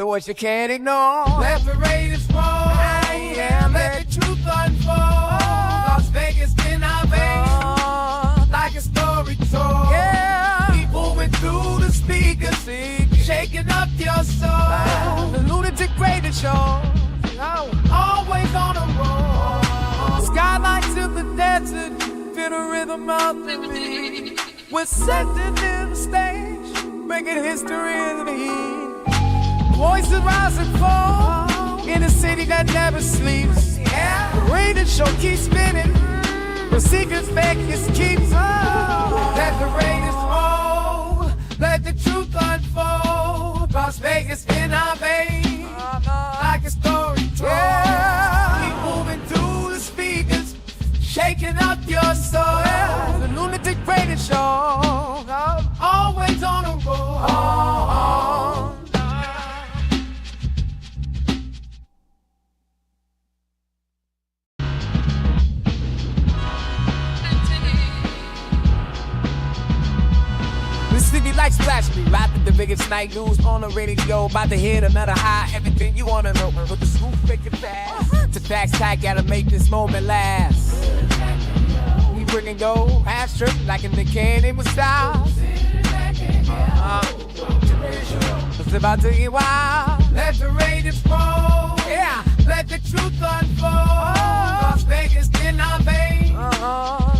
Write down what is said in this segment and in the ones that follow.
what you can't ignore. Let the Raiders roll. Let the truth unfold. Las Vegas in our veins, like a story told. Yeah. People went through the speakers, shaking up your soul. The Lunatic Radio Show, Always on a roll. skylights in the desert, feel the rhythm of the beat. We're setting in the stage, making history in the heat. Voices rise and fall in a city that never sleeps. Yeah. The radio show keeps spinning, the secrets Vegas keeps. Let the Raiders roll. Let the truth unfold. Las Vegas in our veins, like a story told. Yeah. Keep moving through the speakers, shaking up your soul. The Lunatic Radio Show, Always on a roll. the city like splash me, rapping the biggest night news on the radio. About to hit another high, everything you wanna know. But the scoop make it fast. To facts tag, gotta make this moment last. We bringing go half strip like in the candy with style. It's about to get wild. Let the Raiders roll. Yeah. Let the truth unfold. Las Vegas in our veins,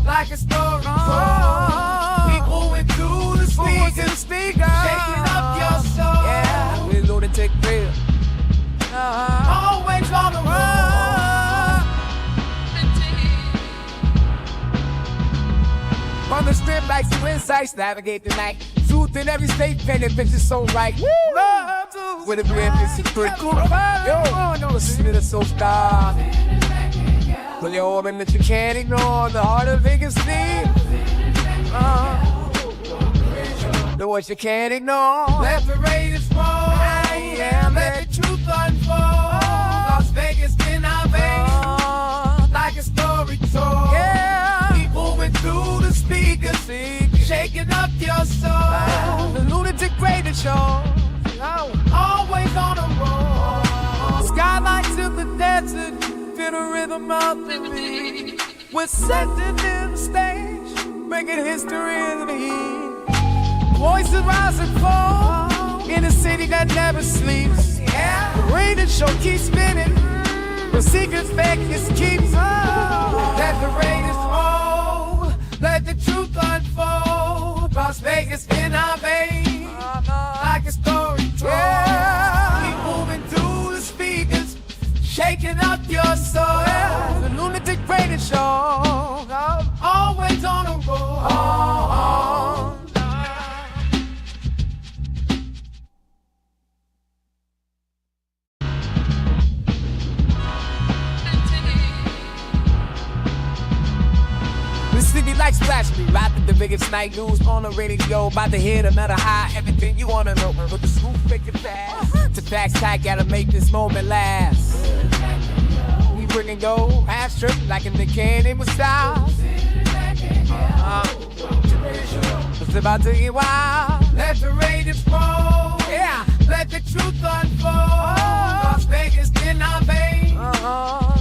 like a story told. People went through the speakers, shaking up your soul. Yeah, we Lunatic Radio. Always on the road. From the strip like two insights, navigate the night. Truth in every state, painted pictures so right. Love to with a real secret. Yo, no, listen to the soul star. Pull your organ that you can't ignore. The heart of Vegas need. The what you can't ignore. Let the Raiders roll. Let the truth unfold. Las Vegas in our veins, like a story told. Yeah. People went through the speakers, shaking up your soul. The Lunatic Radio Show, Always on a roll. skylights in the desert, feel the rhythm of the beat. We're setting in the stage, making history in the heat. Voices rise and fall in a city that never sleeps. Yeah. The radio show keeps spinning, the secrets Vegas keeps. Let the Raiders roll. Let the truth unfold. Las Vegas in our veins, like a story told. Yeah. Keep moving through the speakers, shaking up your soul. The Lunatic Radio Show, Always on a roll. the city like splash me, rapping the biggest night news on the radio. About to hit another high, everything you wanna know. But the scoop make it fast. To facts tag, gotta make this moment last. We bringing go half strip like in the candy with style. It's about to get wild. Let the Raiders roll. Yeah. Let the truth unfold. Las Vegas in our veins,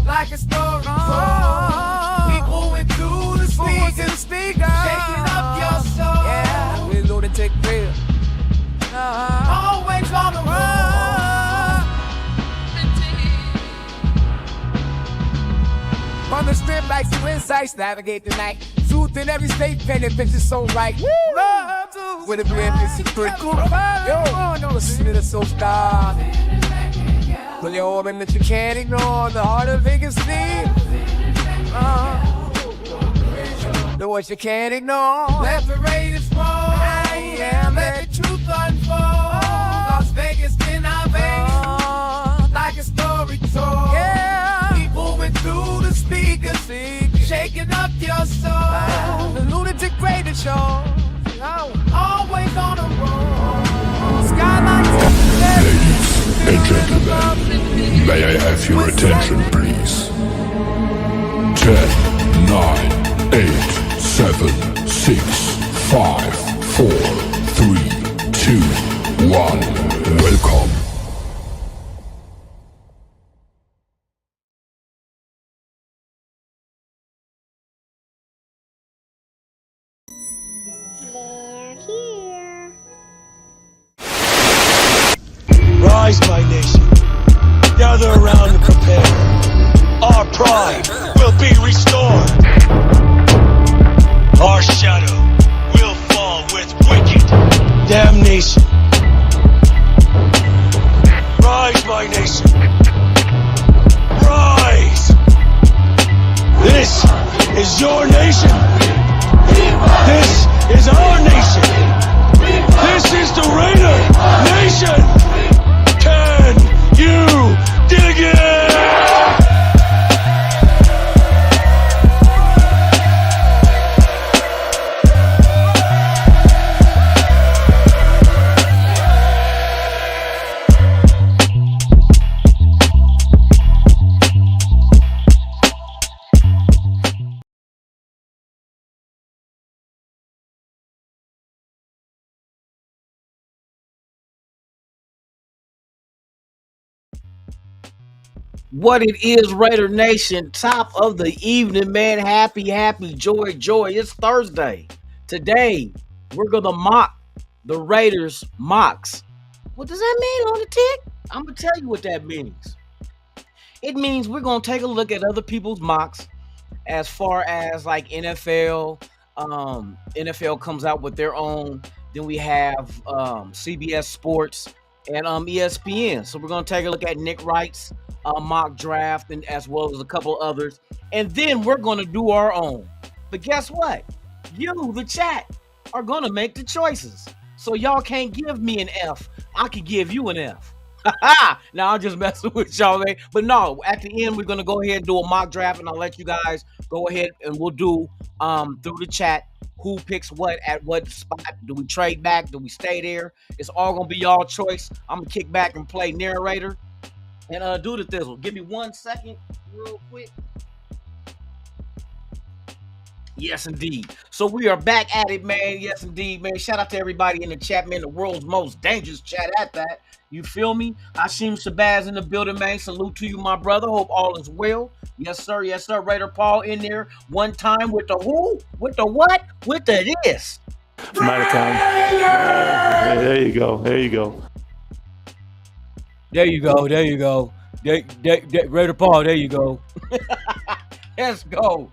like a story told. People went through the speakers, shaking up your soul. Yeah, we Lunatic Radio. Always on the road. From the strip like two insights, navigate the night. Truth in every state, painted pictures so right. Love to with a real secret. Yo, no, listen to the soul star. Pull your organ that you can't ignore. The heart of Vegas need. The what you can't ignore. Let the Raiders roll. Let the truth unfold. Las Vegas in our veins, like a story told. Yeah. People went through the speakers, shaking up your soul. The Lunatic Radio Show, Always on a roll. skylights in the desert. Ladies and gentlemen, may I have your attention, please? 10, 9, 8, 7, 6, 5, 4, 3, 2, 1. Welcome Rise, my nation. Gather around and prepare. Our pride will be restored. Our shadow will fall with wicked damnation. Rise, my nation. Rise! This is your nation. This is our nation. This is the Raider Nation. Can you dig it? What it is, Raider Nation, top of the evening, man. Happy, joy. It's Thursday. Today, we're gonna mock the Raiders mocks. What does that mean, Lunatik? I'm gonna tell you what that means. It means we're gonna take a look at other people's mocks as far as like NFL. NFL comes out with their own. Then we have CBS Sports and ESPN. So we're gonna take a look at Nick Wright's mock draft and as well as a couple others, and then we're going to do our own. But guess what? You, the chat, are going to make the choices. So y'all can't give me an F. I can give you an F. Now I'm just messing with y'all, man. But no, at the end we're going to go ahead and do a mock draft, and I'll let you guys go ahead and we'll do through the chat who picks what at what spot. Do we trade back? Do we stay there? It's all going to be y'all choice. I'm going to kick back and play narrator and do the thizzle. Give me 1 second real quick. Yes, indeed. So we are back at it, man. Yes, indeed, man. Shout out to everybody in the chat, man. The world's most dangerous chat at that. You feel me? Hashim Shabazz in the building, man. Salute to you, my brother. Hope all is well. Yes, sir. Yes, sir. Raider Paul in there one time with the who? With the what? With the this. I'm out of time. There you go. There you go. There you go. Raider Paul, there you go. Let's go,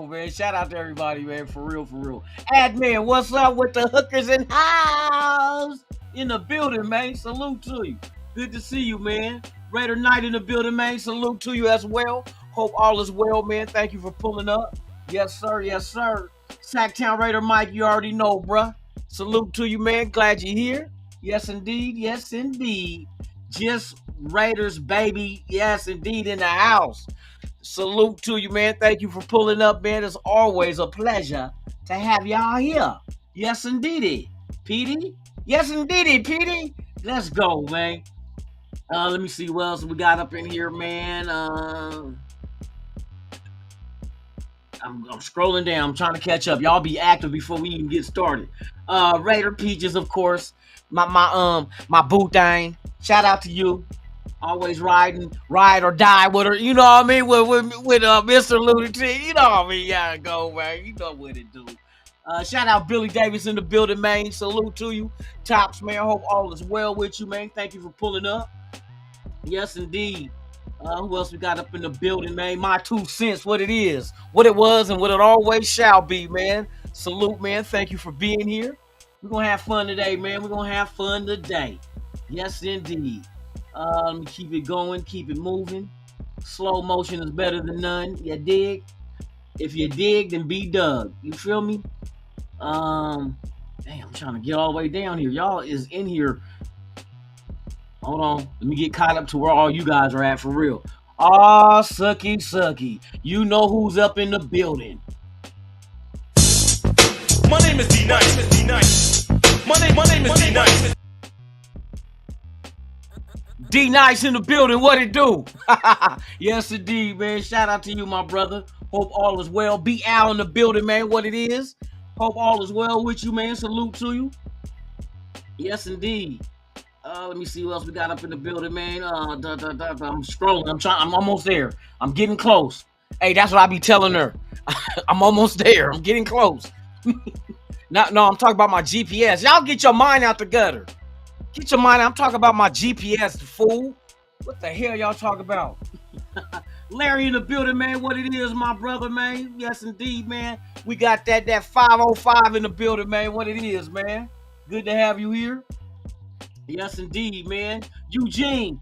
man. Shout out to everybody, man. For real. Admin, what's up with the hookers in house? In the building, man. Salute to you. Good to see you, man. Raider Knight in the building, man. Salute to you as well. Hope all is well, man. Thank you for pulling up. Yes, sir. Sacktown Raider Mike, you already know, bruh. Salute to you, man. Glad you're here. Yes, indeed. Just Raiders, baby. Yes, indeed, in the house. Salute to you, man. Thank you for pulling up, man. It's always a pleasure to have y'all here. Yes, indeedy. PD? Yes, indeedy, PD. Let's go, man. Let me see what else we got up in here, man. I'm scrolling down. I'm trying to catch up. Y'all be active before we even get started. Raider Peaches, of course. My boo thing. Shout out to you. Always ride or die with her. You know what I mean? With Mr. Lunatik. You know what I mean? Yeah, go, man. You know what it do. Shout out Billy Davis in the building, man. Salute to you. Tops, man. Hope all is well with you, man. Thank you for pulling up. Yes, indeed. Who else we got up in the building, man? My 2 cents, what it is, what it was, and what it always shall be, man. Salute, man. Thank you for being here. We're going to have fun today, man. We're going to have fun today. Yes, indeed. Let me keep it going, keep it moving. Slow motion is better than none. You dig? If you dig, then be dug. You feel me? Damn, I'm trying to get all the way down here. Y'all is in here. Hold on. Let me get caught up to where all you guys are at for real. Ah, sucky. You know who's up in the building. My name is D-Nice. My name is D-Nice. D-Nice in the building. What it do? Yes, indeed, man. Shout out to you, my brother. Hope all is well. Be out in the building, man. What it is. Hope all is well with you, man. Salute to you. Yes, indeed. Let me see what else we got up in the building, man. I'm scrolling. I'm almost there. I'm getting close. Hey, that's what I be telling her. I'm almost there. I'm getting close. No, I'm talking about my GPS. Y'all get your mind out the gutter. Get your mind. I'm talking about my GPS, fool. What the hell y'all talking about? Larry in the building, man. What it is, my brother, man. Yes, indeed, man. We got that 505 in the building, man. What it is, man. Good to have you here. Yes, indeed, man. Eugene,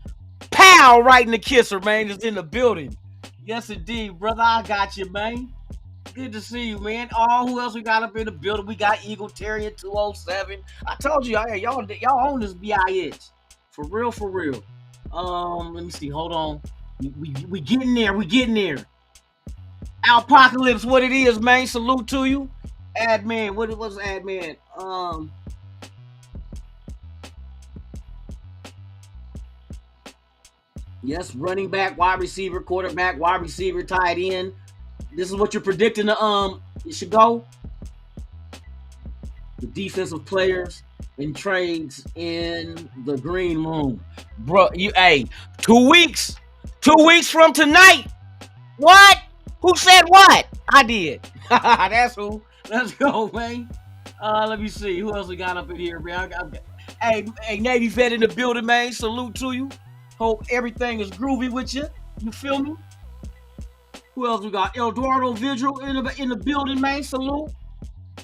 pow, right in the kisser, man, is in the building. Yes, indeed, brother. I got you, man. Good to see you, man. Who else we got up in the building? We got Eagle Terrier 207. I told you, hey, y'all own this BIH. For real, for real. Let me see. Hold on. We getting there. We getting there. Apocalypse, what it is, man. Salute to you. Admin, what was admin? Yes, running back, wide receiver, quarterback, wide receiver, tight end. This is what you're predicting it should go. The defensive players and trades in the green room. Bro, 2 weeks. 2 weeks from tonight. What? Who said what? I did. That's who. Let's go, man. Let me see. Who else we got up in here, man? Hey, Navy vet in the building, man. Salute to you. Hope everything is groovy with you. You feel me? Who else we got? Eduardo Vigil in the building, man. Salute.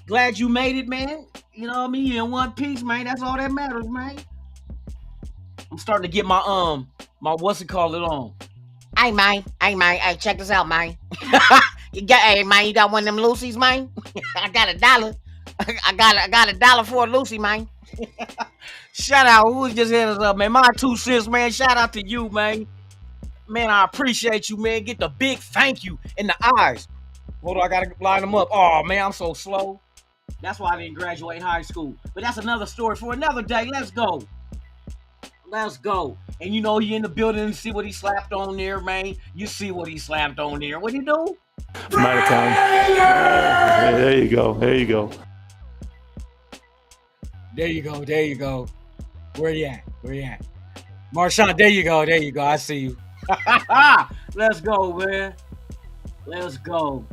Glad you made it, man. You know what I mean? You in one piece, man. That's all that matters, man. I'm starting to get my my what's it called it on. Hey, man. Hey, check this out, man. You got one of them Lucy's, man? I got $1. I got $1 for a Lucy, man. Shout out. Who just hit us up, man? My 2 cents, man. Shout out to you, man. Man, I appreciate you, man. Get the big thank you in the eyes. Hold on, I gotta line them up. Oh, man, I'm so slow. That's why I didn't graduate high school. But that's another story for another day. Let's go. Let's go. And you know he in the building and see what he slapped on there, man. You see what he slapped on there. What he do? I'm out of town. There you go. There you go. There you go. There you go. Where you at? Where you at? Marshawn, there you go. There you go. I see you. Let's go, man. Let's go.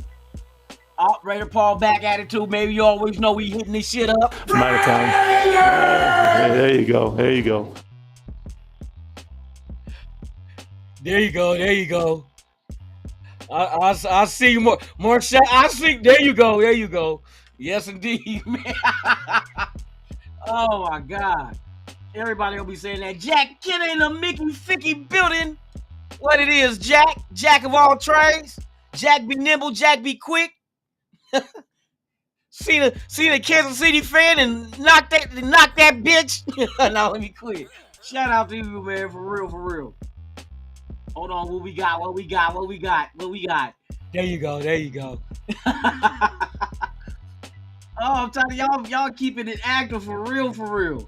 Raider Paul back at it too. Maybe you always know we hitting this shit up. I'm out of town. There you go. There you go. There you go. There you go. I see you more shot. I see. There you go. There you go. Yes, indeed, man. Oh my God. Everybody will be saying that. Jack Kenner in the Mickey Ficky building. What it is, Jack? Jack of all trades. Jack be nimble. Jack be quick. see the Kansas City fan and knock that bitch. No, let me quit. Shout out to you, man. For real, for real. Hold on. What we got? What we got? What we got? What we got? There you go. There you go. Oh, I'm telling y'all keeping it active for real, for real.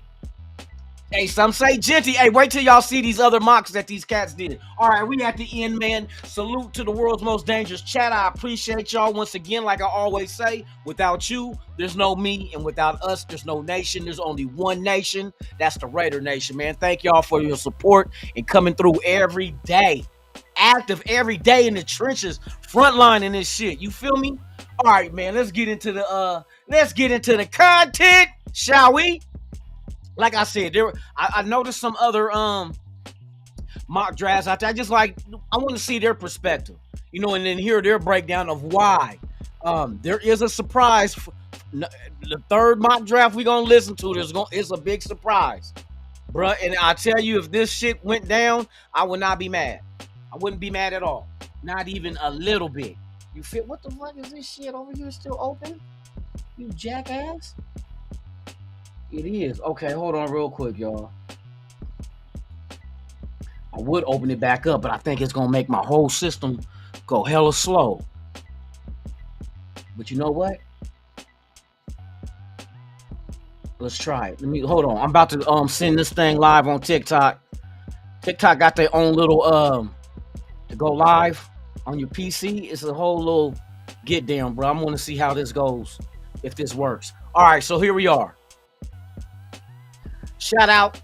Hey, some say Genty. Hey, wait till y'all see these other mocks that these cats did. All right, we at the end, man. Salute to the world's most dangerous chat. I appreciate y'all once again. Like I always say, without you, there's no me. And without us, there's no nation. There's only one nation. That's the Raider Nation, man. Thank y'all for your support and coming through every day. Active every day in the trenches, frontlining this shit. You feel me? All right, man. Let's get into the content, shall we? Like I said, I noticed some other mock drafts out there. I want to see their perspective, you know, and then hear their breakdown of why. There is a surprise. The third mock draft we're gonna listen to, it's a big surprise, bruh. And I tell you, if this shit went down, I would not be mad. I wouldn't be mad at all, not even a little bit. You feel? What the fuck is this shit over here still open? You jackass. It is. Okay, hold on real quick, y'all. I would open it back up, but I think it's going to make my whole system go hella slow. But you know what? Let's try it. Hold on. I'm about to send this thing live on TikTok. TikTok got their own little to go live on your PC. It's a whole little get down, bro. I'm going to see how this goes, if this works. All right, so here we are. Shout out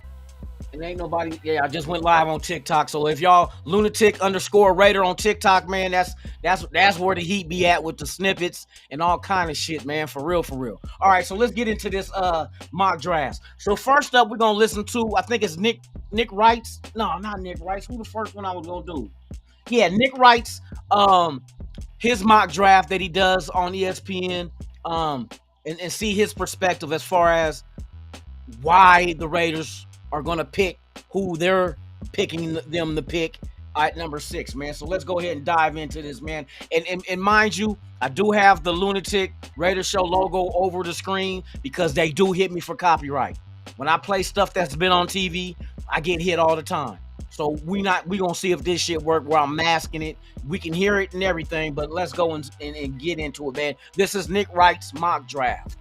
And ain't nobody. Yeah, I just went live on TikTok. So if y'all Lunatic_Raider on TikTok, man, that's where the heat be at with the snippets and all kind of shit, man. For real, for real. All right, so let's get into this mock drafts. So first up, we're gonna listen to, I think it's Nick Wright's. No, not Nick Wright's. Who the first one I was gonna do? Yeah, Nick Wright's his mock draft that he does on ESPN. And see his perspective as far as why the Raiders are going to pick who they're picking them to pick at number 6, man. So let's go ahead and dive into this, man. And mind you, I do have the Lunatic Raider Show logo over the screen because they do hit me for copyright. When I play stuff that's been on TV, I get hit all the time. So we gonna see if this shit work where I'm masking it. We can hear it and everything, but let's go and get into it, man. This is Nick Wright's mock draft.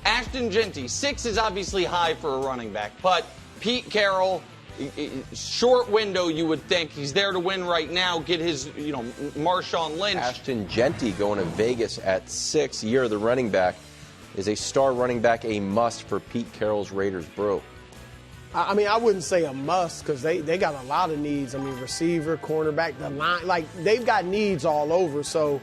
Ashton Jeanty, 6 is obviously high for a running back, but Pete Carroll, short window, you would think. He's there to win right now, get his, Marshawn Lynch. Ashton Jeanty going to Vegas at 6, year of the running back. Is a star running back a must for Pete Carroll's Raiders, bro? I mean, I wouldn't say a must because they got a lot of needs. I mean, receiver, cornerback, the line, like they've got needs all over. So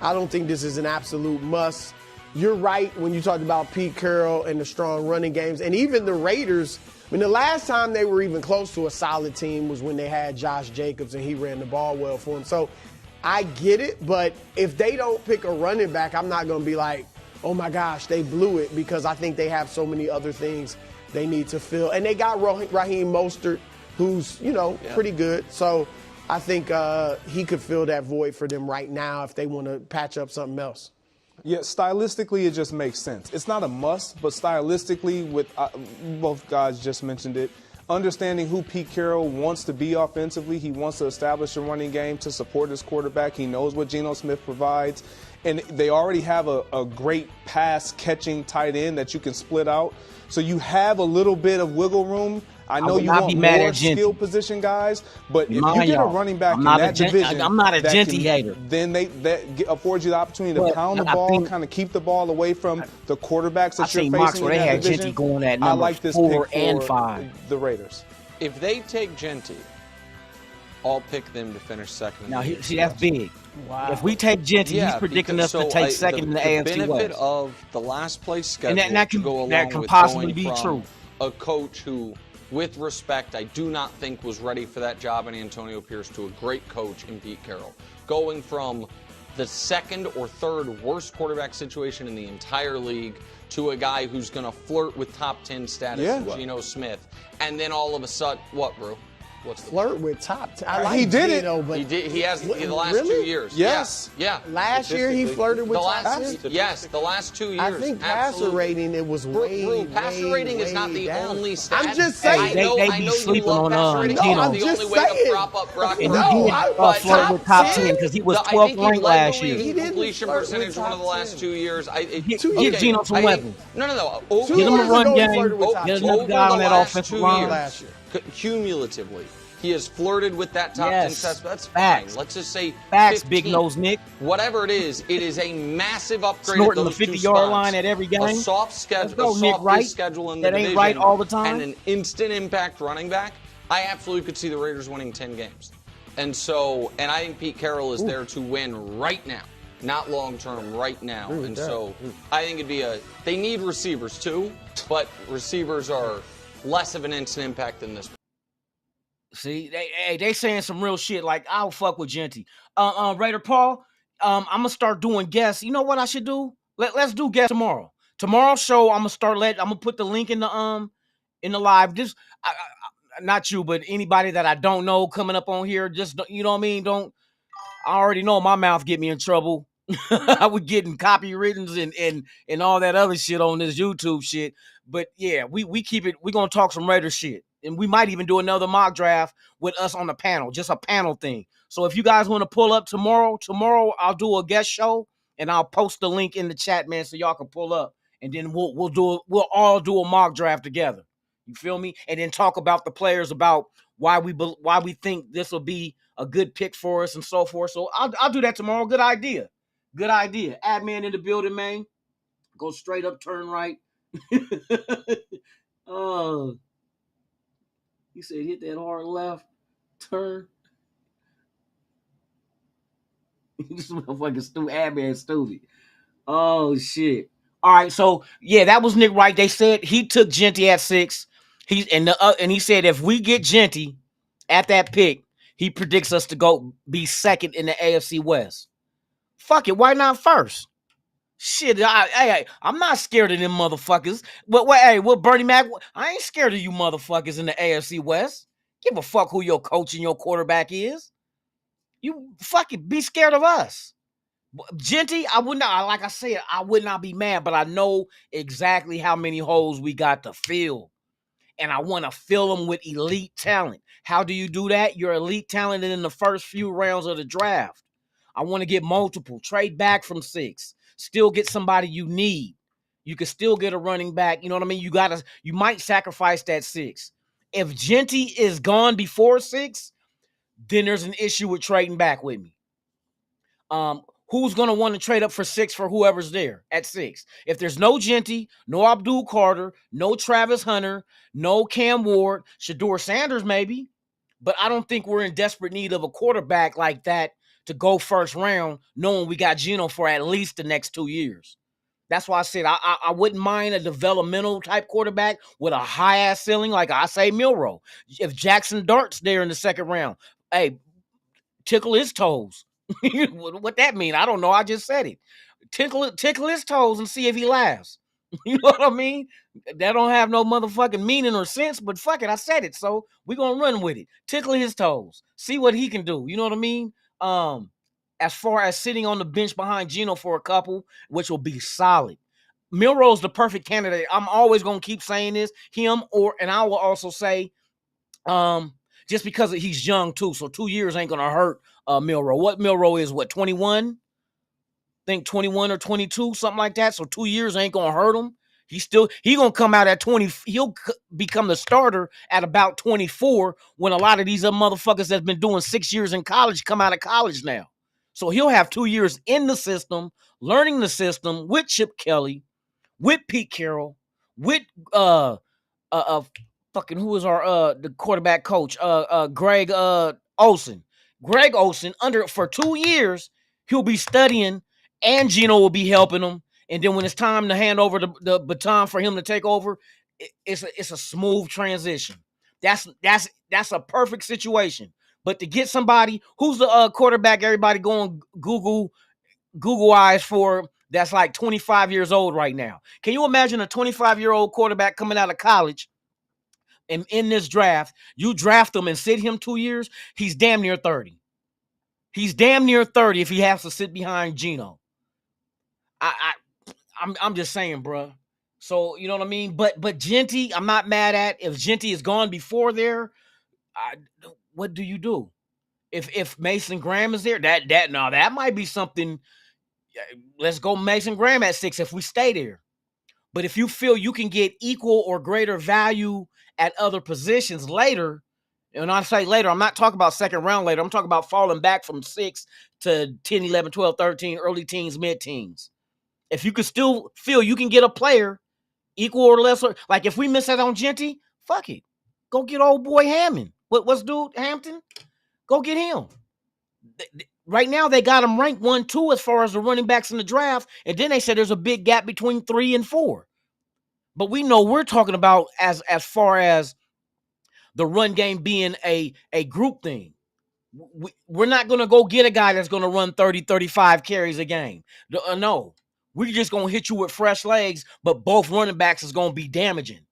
I don't think this is an absolute must. You're right when you talked about Pete Carroll and the strong running games. And even the Raiders, I mean, the last time they were even close to a solid team was when they had Josh Jacobs and he ran the ball well for them. So I get it, but if they don't pick a running back, I'm not going to be like, oh my gosh, they blew it, because I think they have so many other things they need to fill. And they got Raheem Mostert, who's, pretty good. So I think he could fill that void for them right now if they want to patch up something else. Yeah, stylistically, it just makes sense. It's not a must, but stylistically, with both guys just mentioned it, understanding who Pete Carroll wants to be offensively, he wants to establish a running game to support his quarterback. He knows what Geno Smith provides. And they already have a great pass-catching tight end that you can split out. So you have a little bit of wiggle room. I know you want more skill position guys, but if you get a running back in that division, I'm not a Jeanty hater. Then that affords you the opportunity to pound the ball, kind of keep the ball away from the quarterbacks that you're facing in that division. Going at number 4 and 5. The Raiders. If they take Jeanty, I'll pick them to finish second. Now, see, that's big. Wow. If we take Jeanty, he's predicting us to take second in the AFC West. The benefit of the last place schedule and that can with possibly be true. A coach who, with respect, I do not think was ready for that job in Antonio Pierce, to a great coach in Pete Carroll. Going from the second or third worst quarterback situation in the entire league to a guy who's going to flirt with top 10 status, Geno Smith. And then all of a sudden, what, bro? What's the flirt with top 10? I like he did Geno, it. But he has the last really? 2 years. Yes. Yeah. Last year he flirted with top 10? Yes, the last 2 years. I think passer rating, it was way, passer rating is not the only stat. I'm just saying. They be sleeping on Geno. I'm the just only way saying. to prop up Brock And Purdy. he did flirt with top 10 because he was 12th ranked last year. He didn't completion percentage one of the last 2 years. Get Geno some weapons. No. Get him a run game. Get another guy on that offensive line. Last year. Cumulatively, he has flirted with that top 10 stats. That's facts. fine. Let's just say facts, 15. big nose Nick. Whatever it is a massive upgrade. Snorting at those the 50-yard line at every game. A soft schedule, schedule in the that division, ain't right all the time. and an instant impact running back. I absolutely could see the Raiders winning 10 games. And I think Pete Carroll is there to win right now, not long term, right now. And so I think it'd be they need receivers too, but receivers are less of an instant impact than this. See, they saying some real shit. Like, I'll fuck with Jeanty. Raider Paul, I'm gonna start doing guests. You know what I should do? Let's do guests tomorrow. Tomorrow's show, I'm gonna put the link in the live. Just not you, but anybody that I don't know coming up on here. Just, you know what I mean? I already know my mouth get me in trouble. I was getting copywritten and all that other shit on this YouTube shit. But yeah, we keep it. We're gonna talk some Raider shit. And we might even do another mock draft with us on the panel, just a panel thing. So if you guys want to pull up tomorrow I'll do a guest show and I'll post the link in the chat, man, so y'all can pull up. And then we'll all do a mock draft together. You feel me? And then talk about the players, about why we think this will be a good pick for us and so forth. So I'll do that tomorrow. Good idea. Admin in the building, man. Go straight up, turn right. He said hit that hard left turn. This motherfucking stupid. Oh shit. All right, so yeah, that was Nick Wright. They said he took Genty at 6. And he said if we get Genty at that pick, he predicts us to go be second in the AFC West. Fuck it, why not first? Shit, I'm not scared of them motherfuckers. But what Bernie Mac? I ain't scared of you motherfuckers in the AFC West. Give a fuck who your coach and your quarterback is. You fucking be scared of us. Genty, I would not, like I said, I would not be mad, but I know exactly how many holes we got to fill. And I want to fill them with elite talent. How do you do that? You're elite talented in the first few rounds of the draft. I want to get multiple. Trade back from 6. Still get somebody you need. You can still get a running back. You know what I mean? You might sacrifice that 6. If Genty is gone before 6, then there's an issue with trading back with me. Who's going to want to trade up for 6 for whoever's there at 6? If there's no Genty, no Abdul Carter, no Travis Hunter, no Cam Ward, Shador Sanders maybe, but I don't think we're in desperate need of a quarterback like that to go first round, knowing we got Geno for at least the next 2 years. That's why I said I wouldn't mind a developmental type quarterback with a high ass ceiling, like I say Milroe. If Jackson Dart's there in the second round, hey, tickle his toes. What that mean? I don't know. I just said it. Tickle his toes and see if he laughs. You know what I mean? That don't have no motherfucking meaning or sense, but fuck it, I said it, so we're gonna run with it. Tickle his toes, see what he can do. You know what I mean? As far as sitting on the bench behind Geno for a couple, which will be solid. Milroe's the perfect candidate. I'm always gonna keep saying this. And I will also say, just because he's young too, so 2 years ain't gonna hurt Milroe. What Milroe is, 21? Think 21 or 22, something like that. So 2 years ain't gonna hurt him. He gonna come out at 20. He'll become the starter at about 24 when a lot of these other motherfuckers that's been doing 6 years in college come out of college now. So he'll have 2 years in the system, learning the system with Chip Kelly, with Pete Carroll, with fucking who is our the quarterback coach, Greg Olsen. Greg Olsen for 2 years he'll be studying, and Geno will be helping him. And then when it's time to hand over the baton for him to take over, it's a smooth transition. That's a perfect situation. But to get somebody who's the quarterback, everybody going Google eyes for, that's like 25 years old right now. Can you imagine a 25-year-old quarterback coming out of college? And in this draft, you draft him and sit him 2 years, he's damn near 30. He's damn near 30 if he has to sit behind Geno. I'm just saying, bro. So, you know what I mean? But Genty, I'm not mad at. If Genty is gone before there, what do you do? If Mason Graham is there, that might be something. Let's go Mason Graham at 6 if we stay there. But if you feel you can get equal or greater value at other positions later, and when I say later, I'm not talking about second round later. I'm talking about falling back from 6 to 10, 11, 12, 13, early teens, mid-teens. If you could still feel you can get a player equal or lesser, like if we miss out on Genty, fuck it. Go get old boy Hammond. What's dude Hampton? Go get him. Right now, they got him ranked 1, 2 as far as the running backs in the draft, and then they said there's a big gap between 3 and 4. But we know we're talking about as far as the run game being a group thing. We're not going to go get a guy that's going to run 30, 35 carries a game. No. We're just going to hit you with fresh legs, but both running backs is going to be damaging.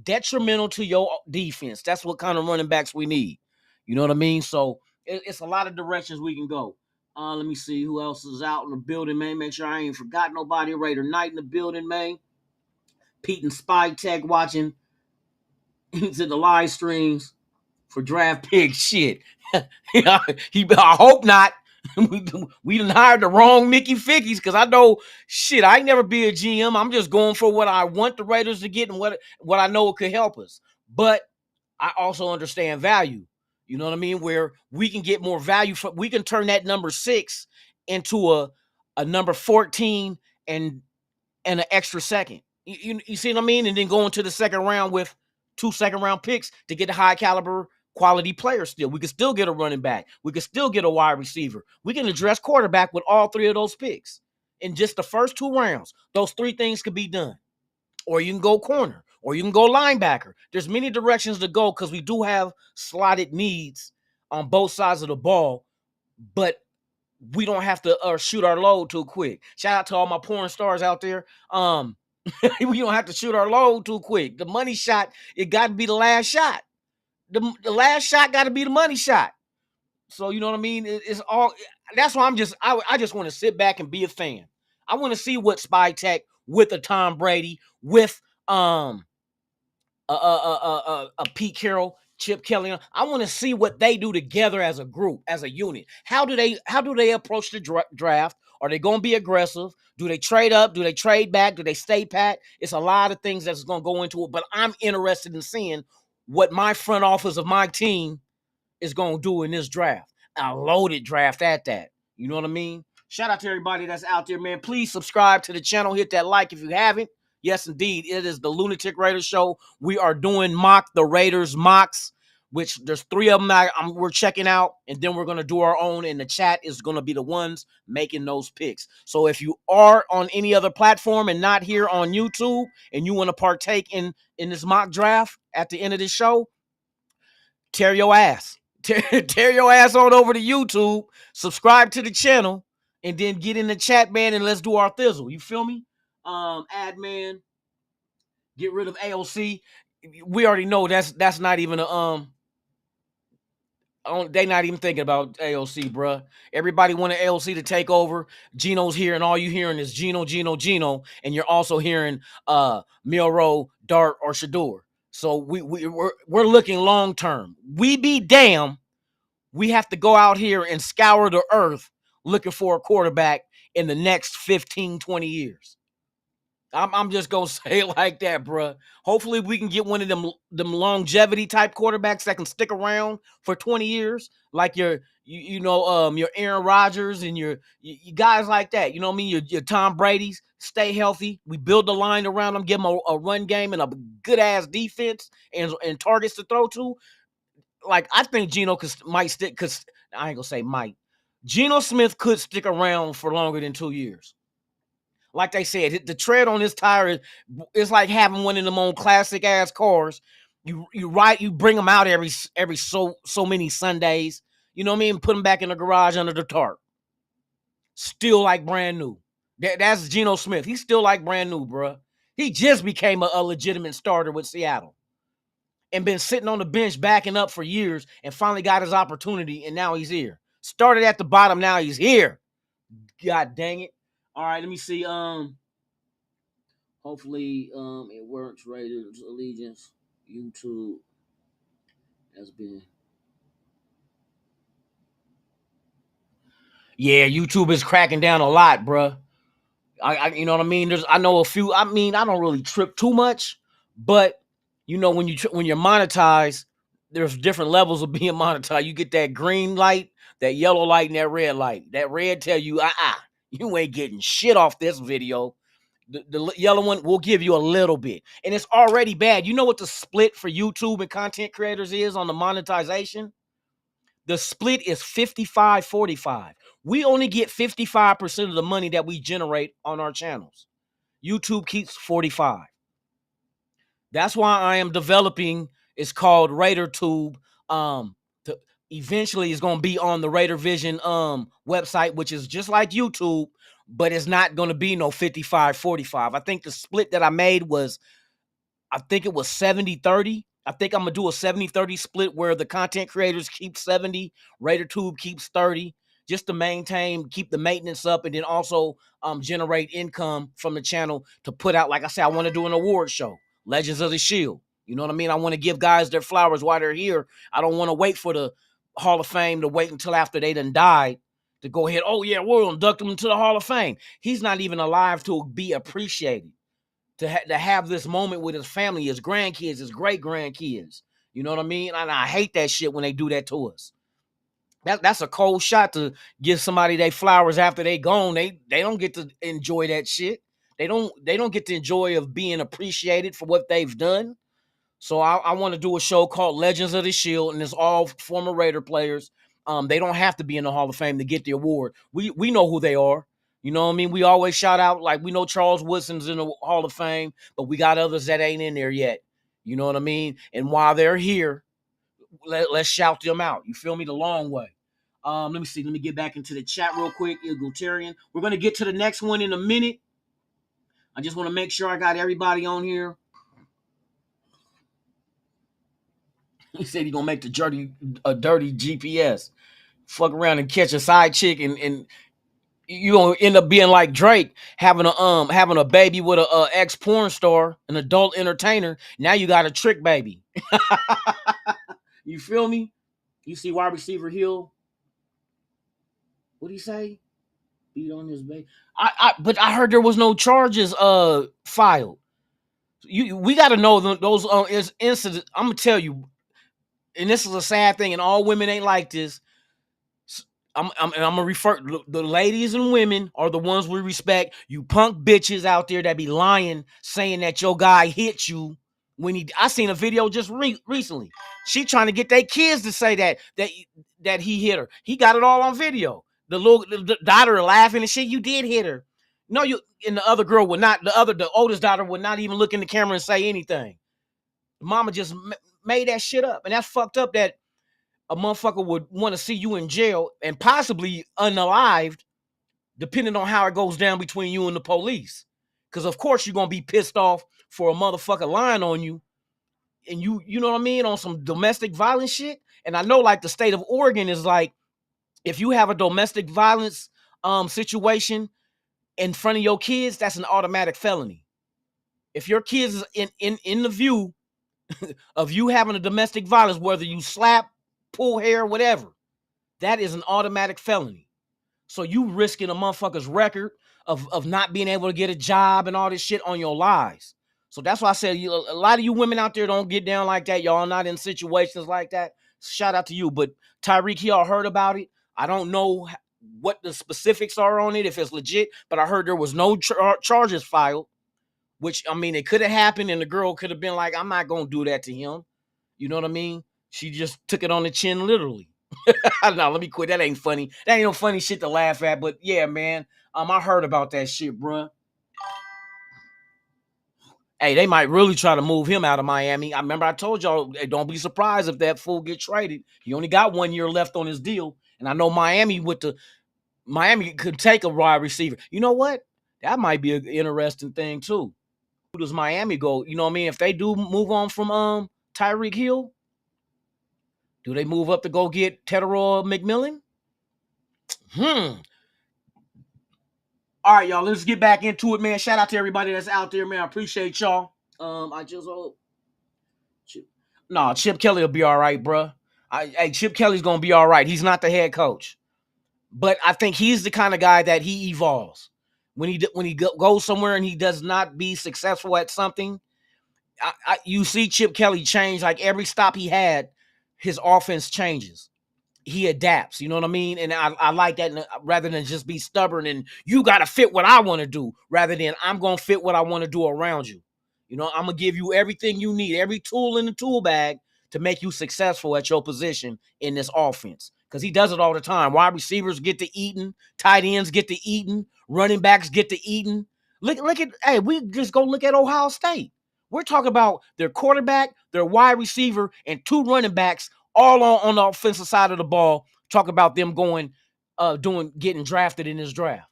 Detrimental to your defense. That's what kind of running backs we need. You know what I mean? So it's a lot of directions we can go. Let me see who else is out in the building, man. Make sure I ain't forgot nobody. Raider Knight in the building, man. Pete and Spy Tech watching into the live streams for draft picks. Shit. I hope not. We done hired the wrong Mickey Fickies because I know, shit, I ain't never be a GM. I'm just going for what I want the Raiders to get and what I know could help us. But I also understand value. You know what I mean? Where we can get more value. We can turn that number 6 into a number 14 and an extra second. You see what I mean? And then go into the second round with 2 second-round picks to get a high-caliber quality player still. We could still get a running back. We could still get a wide receiver. We can address quarterback with all 3 of those picks. In just the first 2 rounds, those 3 things could be done. Or you can go corner, or you can go linebacker. There's many directions to go because we do have slotted needs on both sides of the ball, but we don't have to shoot our load too quick. Shout out to all my porn stars out there. We don't have to shoot our load too quick. The money shot, it got to be the last shot. The last shot got to be the money shot. So you know what I mean? It's all. That's why I just want to sit back and be a fan. I want to see what Spy Tech with a Tom Brady, with a Pete Carroll, Chip Kelly. I want to see what they do together as a group, as a unit. How do they approach the draft? Are they going to be aggressive? Do they trade up? Do they trade back? Do they stay pat? It's a lot of things that's going to go into it, but I'm interested in seeing what my front office of my team is going to do in this draft. A loaded draft at that. You know what I mean? Shout out to everybody that's out there, man. Please subscribe to the channel. Hit that like if you haven't. Yes, indeed. It is the Lunatic Raiders Show. We are doing the Raiders mocks, which there's 3 of them we're checking out, and then we're going to do our own, and the chat is going to be the ones making those picks. So if you are on any other platform and not here on YouTube, and you want to partake in this mock draft at the end of this show, tear your ass. Tear your ass on over to YouTube, subscribe to the channel, and then get in the chat, man, and let's do our thizzle. You feel me? Admin, get rid of AOC. We already know that's not even a they not even thinking about AOC, bruh. Everybody wanted AOC to take over. Gino's here, and all you hearing is Gino, and you're also hearing Milrow, Dart, or Shador. So we're looking long term. We be damn. We have to go out here and scour the earth looking for a quarterback in the next 15, 20 years. I'm just going to say it like that, bro. Hopefully we can get one of them longevity type quarterbacks that can stick around for 20 years, like your Aaron Rodgers and your guys like that. You know what I mean? Your Tom Brady's. Stay healthy. We build the line around them, give them a run game and a good-ass defense and targets to throw to. Like, I think Geno might stick, because I ain't gonna say might. Geno Smith could stick around for longer than 2 years. Like they said, the tread on his tire is like having one of them old classic ass cars. You bring them out every so many Sundays. You know what I mean? Put them back in the garage under the tarp. Still like brand new. That's Geno Smith. He's still like brand new, bro. He just became a legitimate starter with Seattle. And been sitting on the bench backing up for years and finally got his opportunity, and now he's here. Started at the bottom, now he's here. God dang it. All right, let me see. Hopefully it works. Raiders Allegiance. YouTube has been. Yeah, YouTube is cracking down a lot, bruh. You know what I mean? I know a few. I mean, I don't really trip too much, but you know, when you're monetized, there's different levels of being monetized. You get that green light, that yellow light, and that red light. That red tell you, you ain't getting shit off this video. The yellow one will give you a little bit, and it's already bad. You know what the split for YouTube and content creators is on the monetization? The split is 55-45. We only get 55% of the money that we generate on our channels. YouTube keeps 45. That's why I am developing. It's called RaiderTube. Eventually, it's going to be on the RaiderVision website, which is just like YouTube, but it's not going to be no 55-45. I think the split that I made was, I think it was 70-30. I think I'm going to do a 70-30 split where the content creators keep 70, RaiderTube keeps 30, just to keep the maintenance up, and then also generate income from the channel to put out. Like I said, I want to do an award show, Legends of the Shield. You know what I mean? I want to give guys their flowers while they're here. I don't want to wait for the Hall of Fame to wait until after they done died to go ahead. Oh, yeah, we'll induct him into the Hall of Fame. He's not even alive to be appreciated. To have this moment with his family, his grandkids, his great-grandkids. You know what I mean? And I hate that shit when they do that to us. That's a cold shot to give somebody their flowers after they gone. They don't get to enjoy that shit. They don't get the joy of being appreciated for what they've done. So I want to do a show called Legends of the Shield, and it's all former Raider players. They don't have to be in the Hall of Fame to get the award. We know who they are. You know what I mean? We always shout out, like, we know Charles Woodson's in the Hall of Fame, but we got others that ain't in there yet. You know what I mean? And while they're here, let's shout them out. You feel me? The long way. Let me see. Let me get back into the chat real quick. Egalitarian. We're going to get to the next one in a minute. I just want to make sure I got everybody on here. He said he's going to make a dirty GPS. Fuck around and catch a side chick, and you gonna end up being like Drake, having a baby with a ex porn star, an adult entertainer. Now you got a trick baby. You feel me? You see wide receiver Hill. What do you say? Beat on his baby. But I heard there was no charges filed. We got to know those incidents. I'm gonna tell you, and this is a sad thing, and all women ain't like this. I'm gonna refer, the ladies and women are the ones we respect. You punk bitches out there that be lying, saying that your guy hit you when I seen a video just recently. She trying to get their kids to say that he hit her. He got it all on video. The daughter laughing and shit. You did hit her. No, and the other girl would not. The oldest daughter would not even look in the camera and say anything. Mama just made that shit up, and that's fucked up. That a motherfucker would want to see you in jail and possibly unalived, depending on how it goes down between you and the police. Because of course you're gonna be pissed off for a motherfucker lying on you, and you know what I mean, on some domestic violence shit. And I know, like, the state of Oregon is like, if you have a domestic violence situation in front of your kids, that's an automatic felony. If your kids is in the view of you having a domestic violence, whether you slap, pull hair, whatever, that is an automatic felony. So you risking a motherfucker's record of not being able to get a job and all this shit on your lives. So that's why I said, a lot of you women out there don't get down like that. Y'all not in situations like that. Shout out to you. But Tyreek, y'all heard about it. I don't know what the specifics are on it, if it's legit, but I heard there was no charges filed, which, I mean, it could have happened, and the girl could have been like, I'm not going to do that to him. You know what I mean? She just took it on the chin, literally. No, let me quit. That ain't funny. That ain't no funny shit to laugh at. But yeah, man, I heard about that shit, bruh. Hey, they might really try to move him out of Miami. I remember I told y'all, hey, don't be surprised if that fool get traded. He only got 1 year left on his deal, and I know Miami could take a wide receiver. You know what? That might be an interesting thing too. Who does Miami go? You know what I mean? If they do move on from Tyreek Hill, do they move up to go get Tedero McMillan? All right, y'all. Let's get back into it, man. Shout out to everybody that's out there, man. I appreciate y'all. Chip Kelly will be all right, bro. Chip Kelly's gonna be all right. He's not the head coach, but I think he's the kind of guy that he evolves when he goes somewhere and he does not be successful at something. You see Chip Kelly change. Like, every stop he had, his offense changes. He adapts, you know what I mean? And I like that, rather than just be stubborn and you got to fit what I want to do, rather than I'm going to fit what I want to do around you. You know, I'm going to give you everything you need, every tool in the tool bag to make you successful at your position in this offense. Because he does it all the time. Wide receivers get to eating, tight ends get to eating, running backs get to eating. Look at, hey, we just go look at Ohio State. We're talking about their quarterback, their wide receiver, and 2 running backs all on the offensive side of the ball. Talk about them getting drafted in this draft.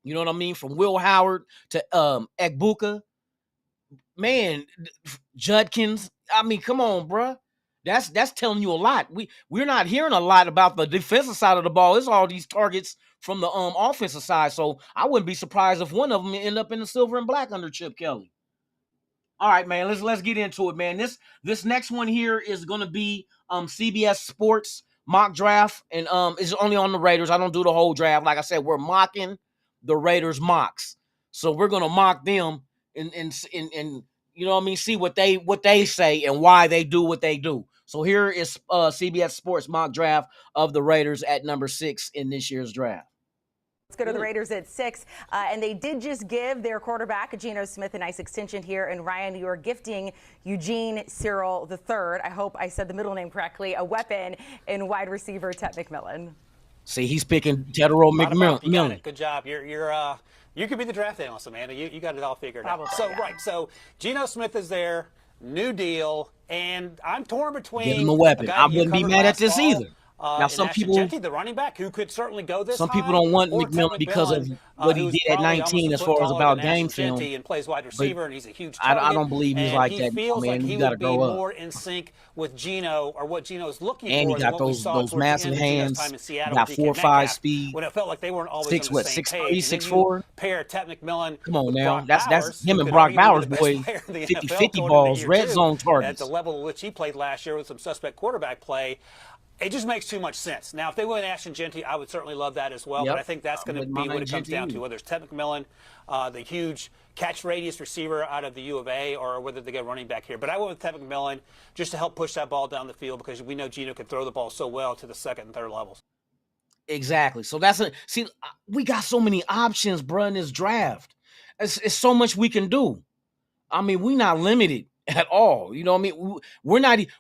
You know what I mean? From Will Howard to Egbuka. Man, Judkins. I mean, come on, bro. That's telling you a lot. We're not hearing a lot about the defensive side of the ball. It's all these targets from the offensive side. So I wouldn't be surprised if one of them end up in the silver and black under Chip Kelly. All right, man. Let's get into it, man. This next one here is gonna be CBS Sports mock draft, and it's only on the Raiders. I don't do the whole draft. Like I said, we're mocking the Raiders mocks, so we're gonna mock them and you know what I mean. See what they say and why they do what they do. So here is CBS Sports mock draft of the Raiders at number 6 in this year's draft. Let's go to the Raiders at 6. And they did just give their quarterback, Geno Smith, a nice extension here. And Ryan, you are gifting Eugene Cyril III, I hope I said the middle name correctly, a weapon in wide receiver Ted McMillan. See, he's picking Tedero McMillan. Good job. You could be the draft analyst, Amanda. You got it all figured out. So, yeah. right. So, Geno Smith is there, new deal, and I'm torn between. Give him a weapon. guy I you wouldn't be covered mad last at this fall, either. Now, some Ashton people, Jeanty, the running back, who could certainly go this some high, people don't want or Ted McMillan because of what he who's did at probably 19 as almost a foot far as taller about than game Ashton film. Jeanty and plays wide receiver, and he's a huge I target. don't believe he's and like he that, feels man. like he You got to would be grow up. more in sync with Geno, or what Geno's looking And for. he than got what we those saw towards the massive end of Geno's hands. time in Seattle Got with DK 4.5 Metcalf, speed. when it felt like they weren't always Six on the what? same 6'3", page. And then 6'4". you pair Ted McMillan Come on with now, Brock that's Bowers, him who and could Brock arguably be Bowers, the best boy. player in the 50-50 NFL going balls, into red year two, zone at targets. the level at which he played last year with some suspect quarterback play. It just makes too much sense. Now, if they went Ashton Jeanty, I would certainly love that as well. Yep. But I think that's going to be what it comes down to, whether it's Ted McMillan, the huge catch radius receiver out of the U of A, or whether they get running back here. But I went with Ted McMillan just to help push that ball down the field, because we know Geno can throw the ball so well to the second and third levels. Exactly. So see, we got so many options, bro, in this draft. It's so much we can do. I mean, we're not limited at all. You know what I mean?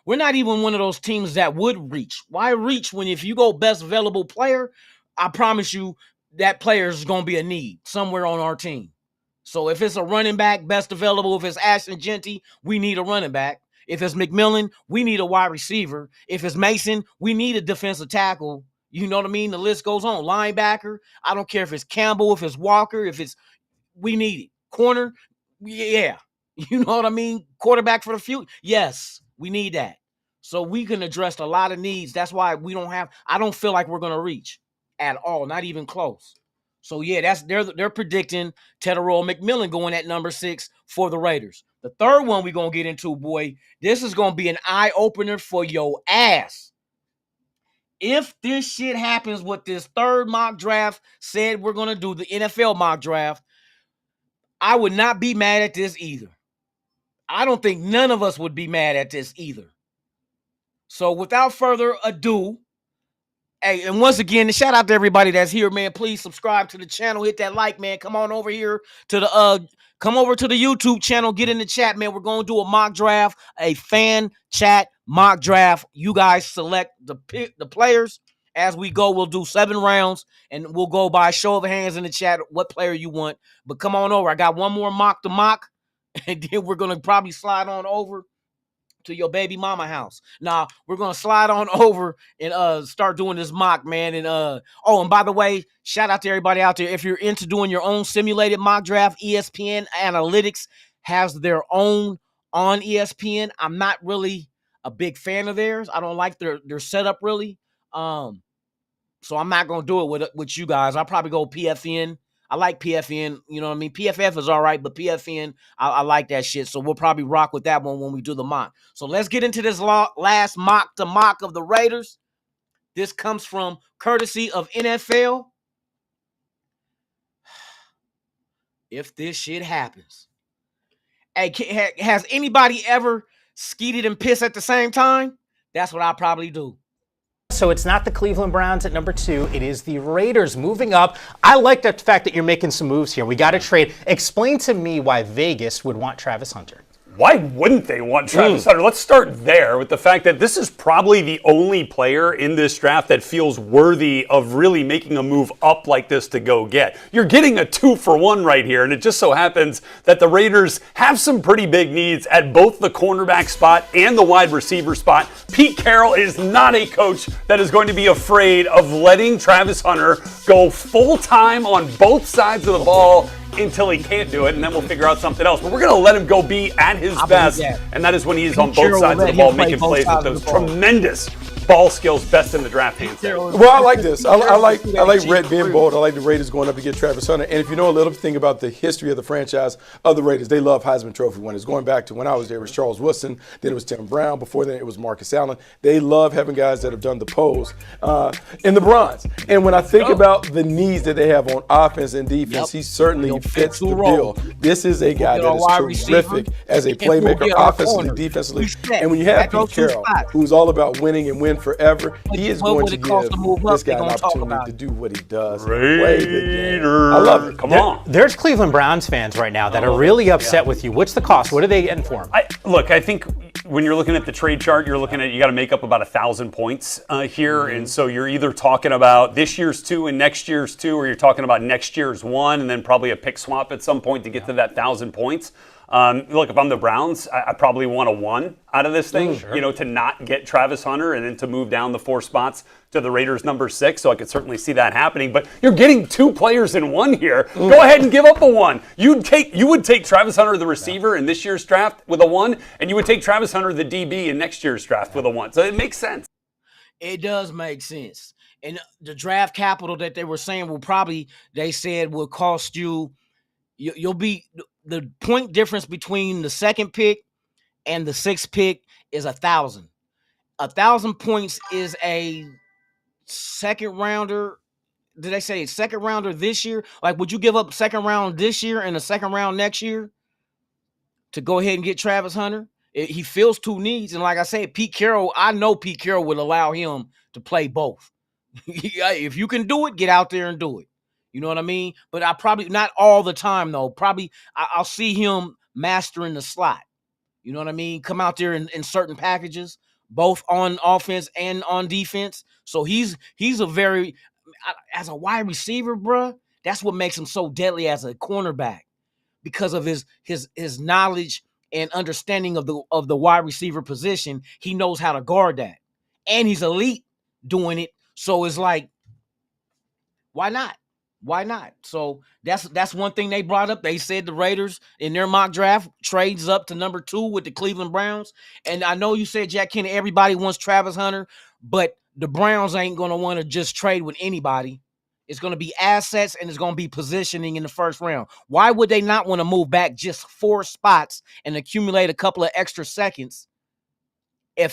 We're not even one of those teams that would reach. Why reach when if you go best available player, I promise you that player is going to be a need somewhere on our team. So if it's a running back, best available, if it's Ashton Jeanty, we need a running back. If it's McMillan, we need a wide receiver. If it's Mason, we need a defensive tackle. You know what I mean? The list goes on. Linebacker, I don't care if it's Campbell, if it's Walker, we need it. Corner, yeah. You know what I mean? Quarterback for the future. Yes, we need that. So we can address a lot of needs. That's why I don't feel like we're going to reach at all, not even close. So yeah, they're predicting Tedero McMillan going at number 6 for the Raiders. The third one we're going to get into, boy, this is going to be an eye-opener for your ass. If this shit happens, what this third mock draft said we're going to do, the NFL mock draft, I would not be mad at this either. I don't think none of us would be mad at this either. So without further ado, hey, and once again, shout out to everybody that's here, man. Please subscribe to the channel, hit that like, man. Come on over here to the YouTube channel, get in the chat, man. We're going to do a mock draft, a fan chat mock draft. You guys select the players as we go. We'll do 7 rounds, and we'll go by show of hands in the chat what player you want. But come on over. I got one more mock to mock. And then we're going to probably slide on over to your baby mama house. Now, we're going to slide on over and start doing this mock, man. And and by the way, shout out to everybody out there. If you're into doing your own simulated mock draft, ESPN Analytics has their own on ESPN. I'm not really a big fan of theirs. I don't like their setup really. So I'm not going to do it with you guys. I'll probably go PFN. I like PFN, you know what I mean? PFF is all right, but PFN, I like that shit. So we'll probably rock with that one when we do the mock. So let's get into this last mock to mock of the Raiders. This comes from courtesy of NFL. If this shit happens. Hey, has anybody ever skeeted and pissed at the same time? That's what I'll probably do. So it's not the Cleveland Browns at number 2. It is the Raiders moving up. I like the fact that you're making some moves here. We got to trade. Explain to me why Vegas would want Travis Hunter. Why wouldn't they want Travis Hunter? Let's start there with the fact that this is probably the only player in this draft that feels worthy of really making a move up like this to go get. You're getting a 2-for-1 right here, and it just so happens that the Raiders have some pretty big needs at both the cornerback spot and the wide receiver spot. Pete Carroll is not a coach that is going to be afraid of letting Travis Hunter go full-time on both sides of the ball until he can't do it, and then we'll figure out something else. But we're going to let him go be at his best, and that is when he's on both sides of the ball, making plays with those tremendous ball skills, best in the draft hands. Well, I like this. I like Red being bold. I like the Raiders going up to get Travis Hunter. And if you know a little thing about the history of the franchise of the Raiders, they love Heisman Trophy winners. Going back to when I was there, it was Charles Woodson. Then it was Tim Brown. Before then, it was Marcus Allen. They love having guys that have done the pose in the bronze. And when I think about the needs that they have on offense and defense, he certainly fits the bill. This is a guy that is terrific as a playmaker offensively, defensively. And when you have Pete Carroll, who's all about winning and winning, win forever. He is going to give this guy an opportunity to do what he does. Play the game. I love it. Come on. There's Cleveland Browns fans right now that are really upset with you. What's the cost? What are they getting for him? Look, I think when you're looking at the trade chart, you're looking at you got to make up about 1,000 points here, and so you're either talking about this year's 2 and next year's 2, or you're talking about next year's 1, and then probably a pick swap at some point to get to that 1,000 points. Look, if I'm the Browns, I probably want a 1 out of this thing, to not get Travis Hunter and then to move down the 4 spots to the Raiders number 6. So I could certainly see that happening. But you're getting 2 players in 1 here. Go ahead and give up a 1. You would take Travis Hunter, the receiver, in this year's draft with a 1, and you would take Travis Hunter, the DB, in next year's draft with a 1. So it makes sense. It does make sense. And the draft capital that they were saying they said will cost you, you'll be, the point difference between the 2nd pick and the 6th pick is 1,000. 1,000 points is a 2nd rounder. Did they say 2nd rounder this year? Like, would you give up 2nd round this year and a 2nd round next year to go ahead and get Travis Hunter? He fills 2 needs. And like I said, Pete Carroll, I know Pete Carroll would allow him to play both. If you can do it, get out there and do it. You know what I mean? But I probably, not all the time though, probably I'll see him mastering the slot. You know what I mean? Come out there in certain packages, both on offense and on defense. So he's a very, as a wide receiver, bruh, that's what makes him so deadly as a cornerback, because of his knowledge and understanding of the wide receiver position. He knows how to guard that. And he's elite doing it. So it's like, why not? Why not? So that's one thing they brought up. They said the Raiders in their mock draft trades up to number 2 with the Cleveland Browns. And I know you said, Jack Kenny, everybody wants Travis Hunter, but the Browns ain't going to want to just trade with anybody. It's going to be assets, and it's going to be positioning in the 1st round. Why would they not want to move back just 4 spots and accumulate a couple of extra seconds? And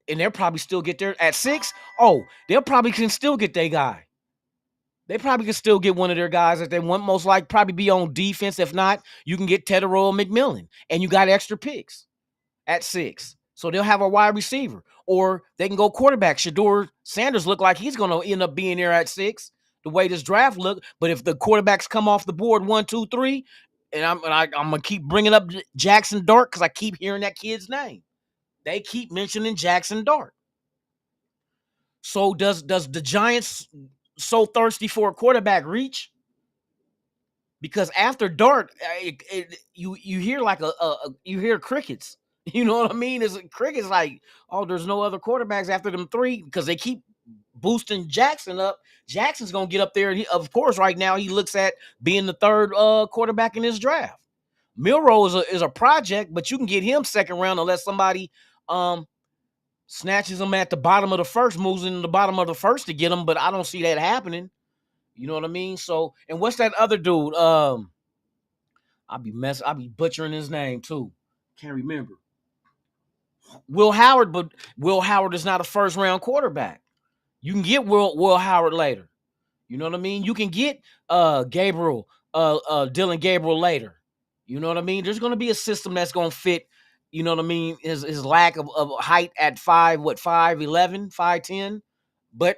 they'll probably still get there at 6. Oh, they'll probably can still get their guy. They probably can still get one of their guys that they want. Most likely probably be on defense. If not, you can get Tedderall McMillan, and you got extra picks at 6. So they'll have a wide receiver, or they can go quarterback. Shedeur Sanders look like he's going to end up being there at 6, the way this draft look. But if the quarterbacks come off the board 1, 2, 3, and I'm going to keep bringing up Jackson Dart because I keep hearing that kid's name. They keep mentioning Jackson Dart. So does the Giants so thirsty for a quarterback reach? Because after Dart, you hear like you hear crickets. You know what I mean? It's crickets like, oh, there's no other quarterbacks after them 3, because they keep boosting Jackson up. Jackson's gonna get up there, and of course, right now he looks at being the 3rd quarterback in this draft. Milroe is a project, but you can get him 2nd round unless somebody snatches him at the bottom of the 1st, moves into the bottom of the 1st to get him, but I don't see that happening. You know what I mean? So, and what's that other dude? I'll be butchering his name too. Can't remember. Will Howard, but Will Howard is not a 1st round quarterback. You can get Will Howard later. You know what I mean? You can get Dylan Gabriel later. You know what I mean? There's going to be a system that's going to fit. You know what I mean? His lack of height at 5'11", 5'10", but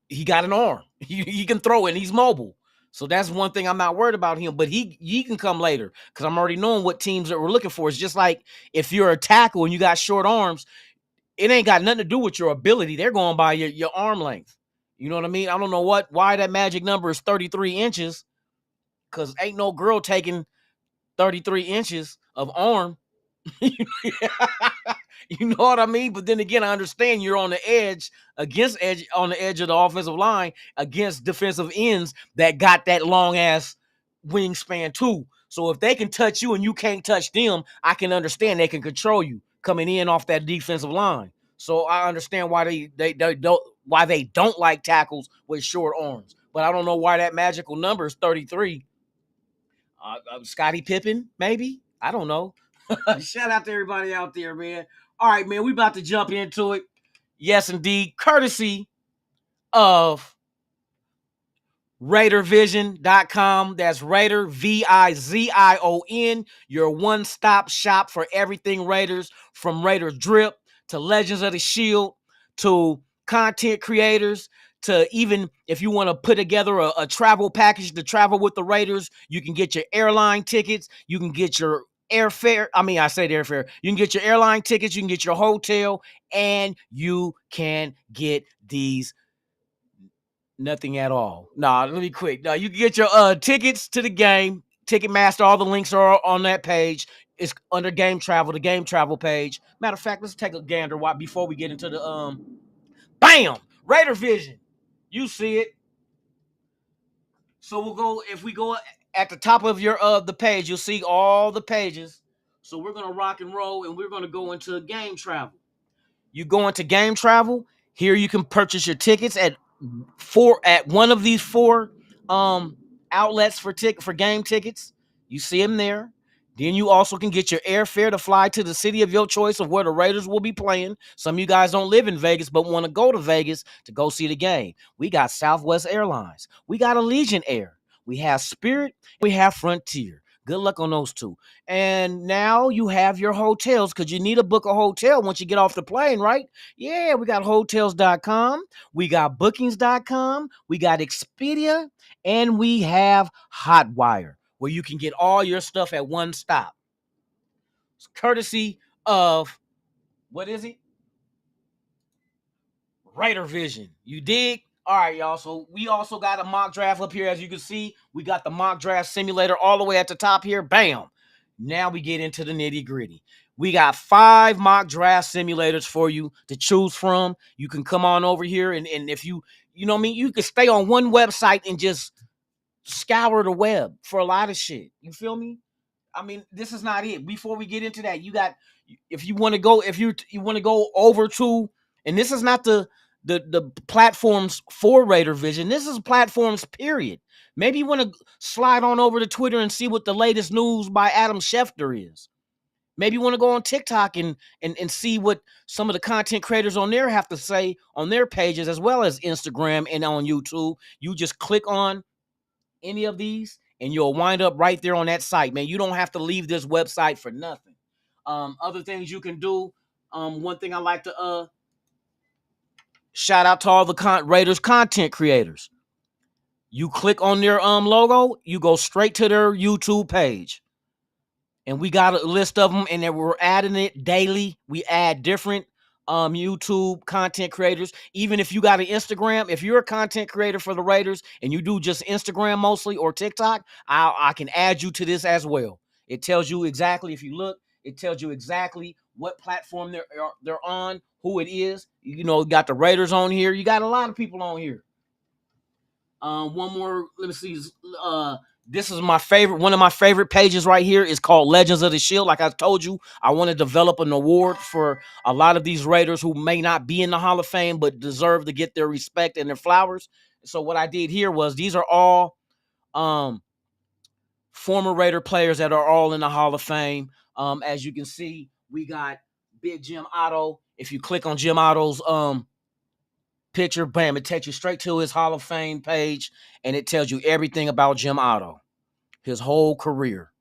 he got an arm. He can throw it, and he's mobile. So that's one thing I'm not worried about him. But he can come later, because I'm already knowing what teams that we're looking for. It's just like if you're a tackle and you got short arms, it ain't got nothing to do with your ability. They're going by your arm length. You know what I mean? I don't know why that magic number is 33 inches, because ain't no girl taking 33 inches of arm. You know what I mean? But then again, I understand you're on the edge on the edge of the offensive line against defensive ends that got that long ass wingspan too. So if they can touch you and you can't touch them, I can understand they can control you coming in off that defensive line. So I understand why they don't like tackles with short arms. But I don't know why that magical number is 33. Scottie Pippen, maybe? I don't know. Shout out to everybody out there, man. All right, man, we about to jump into it. Yes, indeed. Courtesy of RAIDERVISION.com. That's Raider, VIZION, your one-stop shop for everything Raiders, from Raiders drip to Legends of the Shield, to content creators, to even if you want to put together a travel package to travel with the Raiders, you can get your airline tickets, you can get your airfare. I mean, I said airfare. You can get your airline tickets, you can get your hotel, and you can get these nothing at all. Nah, let me quick. Now you can get your tickets to the game. Ticketmaster, all the links are on that page. It's under Game Travel, the Game Travel page. Matter of fact, let's take a gander before we get into the bam! Raider Vision. You see it. So we'll go, if we go at the top of your the page, you'll see all the pages. So we're gonna rock and roll and we're gonna go into Game Travel. You go into Game Travel. Here you can purchase your tickets at one of these 4 outlets for game tickets. You see them there. Then you also can get your airfare to fly to the city of your choice of where the Raiders will be playing. Some of you guys don't live in Vegas but want to go to Vegas to go see the game. We got Southwest Airlines. We got Allegiant Air. We have Spirit. We have Frontier. Good luck on those 2. And now you have your hotels because you need to book a hotel once you get off the plane, right? Yeah, we got hotels.com. We got bookings.com. We got Expedia. And we have Hotwire, where you can get all your stuff at one stop. It's courtesy of, what is it? Raider Vision. You dig? All right, y'all. So we also got a mock draft up here. As you can see, we got the mock draft simulator all the way at the top here. Bam. Now we get into the nitty gritty. We got 5 mock draft simulators for you to choose from. You can come on over here and if you know what I mean, you can stay on one website and just scour the web for a lot of shit. You feel me? I mean, this is not it. Before we get into that, you got, if you want to go, you want to go over to, and this is not the platforms for Raider Vision. This is platforms, period. Maybe you want to slide on over to Twitter and see what the latest news by Adam Schefter is. Maybe you want to go on TikTok and see what some of the content creators on there have to say on their pages, as well as Instagram and on YouTube. You just click on any of these and you'll wind up right there on that site, man. You don't have to leave this website for nothing. Other things you can do. One thing I like to shout out to all the Raiders content creators. You click on their logo, you go straight to their YouTube page. And we got a list of them, and then we're adding it daily. We add different YouTube content creators. Even if you got an Instagram, if you're a content creator for the Raiders and you do just Instagram mostly or TikTok, I can add you to this as well. It tells you exactly, if you look, it tells you exactly what platform they're on, who it is. You know, got the Raiders on here. You got a lot of people on here. One more, let me see. This is my favorite. One of my favorite pages right here is called Legends of the Shield. Like I told you, I want to develop an award for a lot of these Raiders who may not be in the Hall of Fame but deserve to get their respect and their flowers. So what I did here was, these are all former Raider players that are all in the Hall of Fame. As you can see, we got Big Jim Otto. If you click on Jim Otto's picture, bam, it takes you straight to his Hall of Fame page, and it tells you everything about Jim Otto, his whole career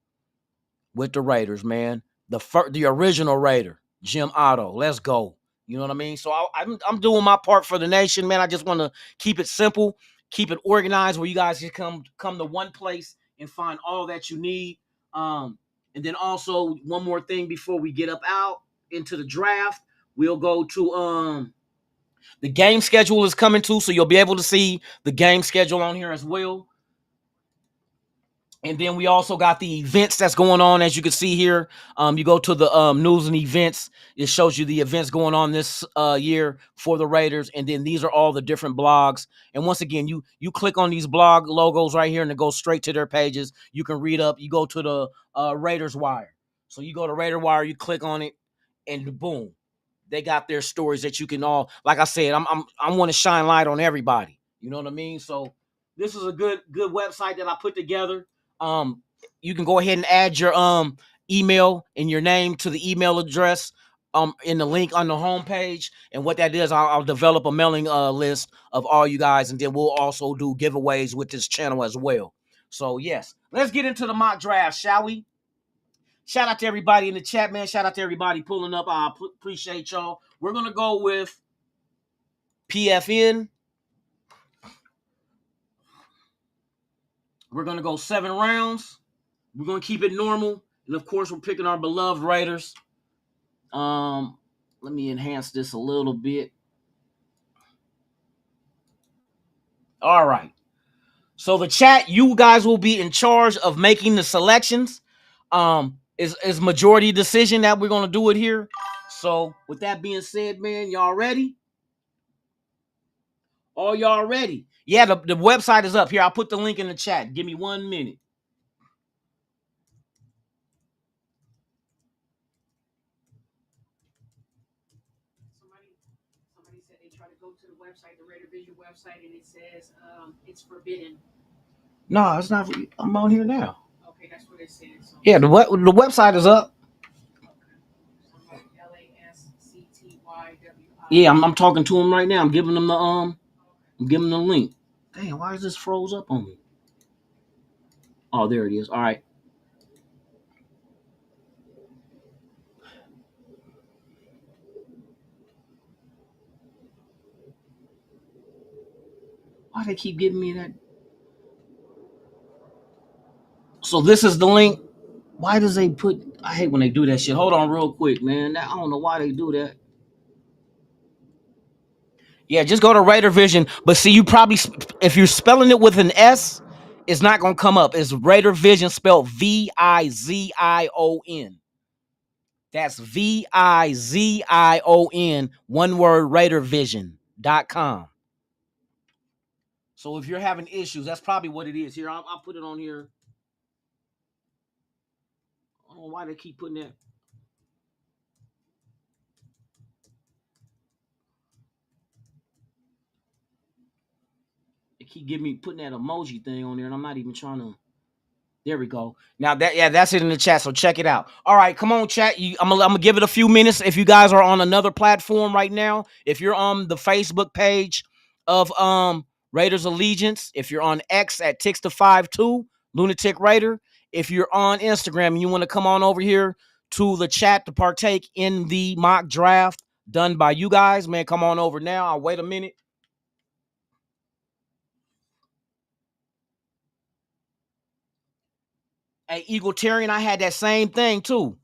with the Raiders, man. The original Raider, Jim Otto. Let's go. You know what I mean? So I'm doing my part for the nation, man. I just want to keep it simple, keep it organized, where you guys can come to one place and find all that you need. And then also one more thing before we get up out into the draft, we'll go to the game schedule is coming too, so you'll be able to see the game schedule on here as well. And then we also got the events that's going on, as you can see here. You go to the news and events. It shows you the events going on this year for the Raiders. And then these are all the different blogs. And once again, you click on these blog logos right here and it goes straight to their pages. You can read up. You go to the Raiders Wire. So you go to Raider Wire, you click on it, and boom. They got their stories that you can all, like I said, I want to shine light on everybody. You know what I mean? So this is a good website that I put together. You can go ahead and add your email and your name to the email address in the link on the homepage. And what that is, I'll develop a mailing list of all you guys, and then we'll also do giveaways with this channel as well. So yes, let's get into the mock draft, shall we? Shout out to everybody in the chat, man. Shout out to everybody pulling up. I appreciate y'all. We're gonna go with PFN. We're gonna go 7 rounds. We're gonna keep it normal, and of course, we're picking our beloved Raiders. Let me enhance this a little bit. All right. So the chat, you guys will be in charge of making the selections. Is majority decision that we're gonna do it here. So with that being said, man, y'all ready? All y'all ready? Yeah, the website is up here. I'll put the link in the chat. Give me 1 minute. Somebody said they try to go to the website, the RAIDERVISION website, and it says it's forbidden. No, it's not. I'm on here now. Okay, that's what it says. So Yeah, the website is up. LASCTYWI. Yeah, I'm talking to them right now. I'm giving them the link. Damn, why is this froze up on me? Oh, there it is. All right. Why they keep giving me that? So this is the link. Why does they put? I hate when they do that shit. Hold on, real quick, man. I don't know why they do that. Yeah, just go to RAIDERVISION. But see, you probably, if you're spelling it with an S, it's not gonna come up. It's RAIDERVISION spelled VIZION. That's VIZION. One word. RAIDERVISION.com. So if you're having issues, that's probably what it is. Here, I'll put it on here. I don't know why they keep putting that. They keep putting that emoji thing on there, and I'm not even trying to. There we go. Now that's it in the chat. So check it out. All right, come on, chat. I'm gonna give it a few minutes. If you guys are on another platform right now, if you're on the Facebook page of Raiders Allegiance, if you're on X at Tix252 Lunatic Raider, if you're on Instagram and you want to come on over here to the chat to partake in the mock draft done by you guys, man, come on over now. I'll wait a minute. Hey, Egalitarian, I had that same thing too.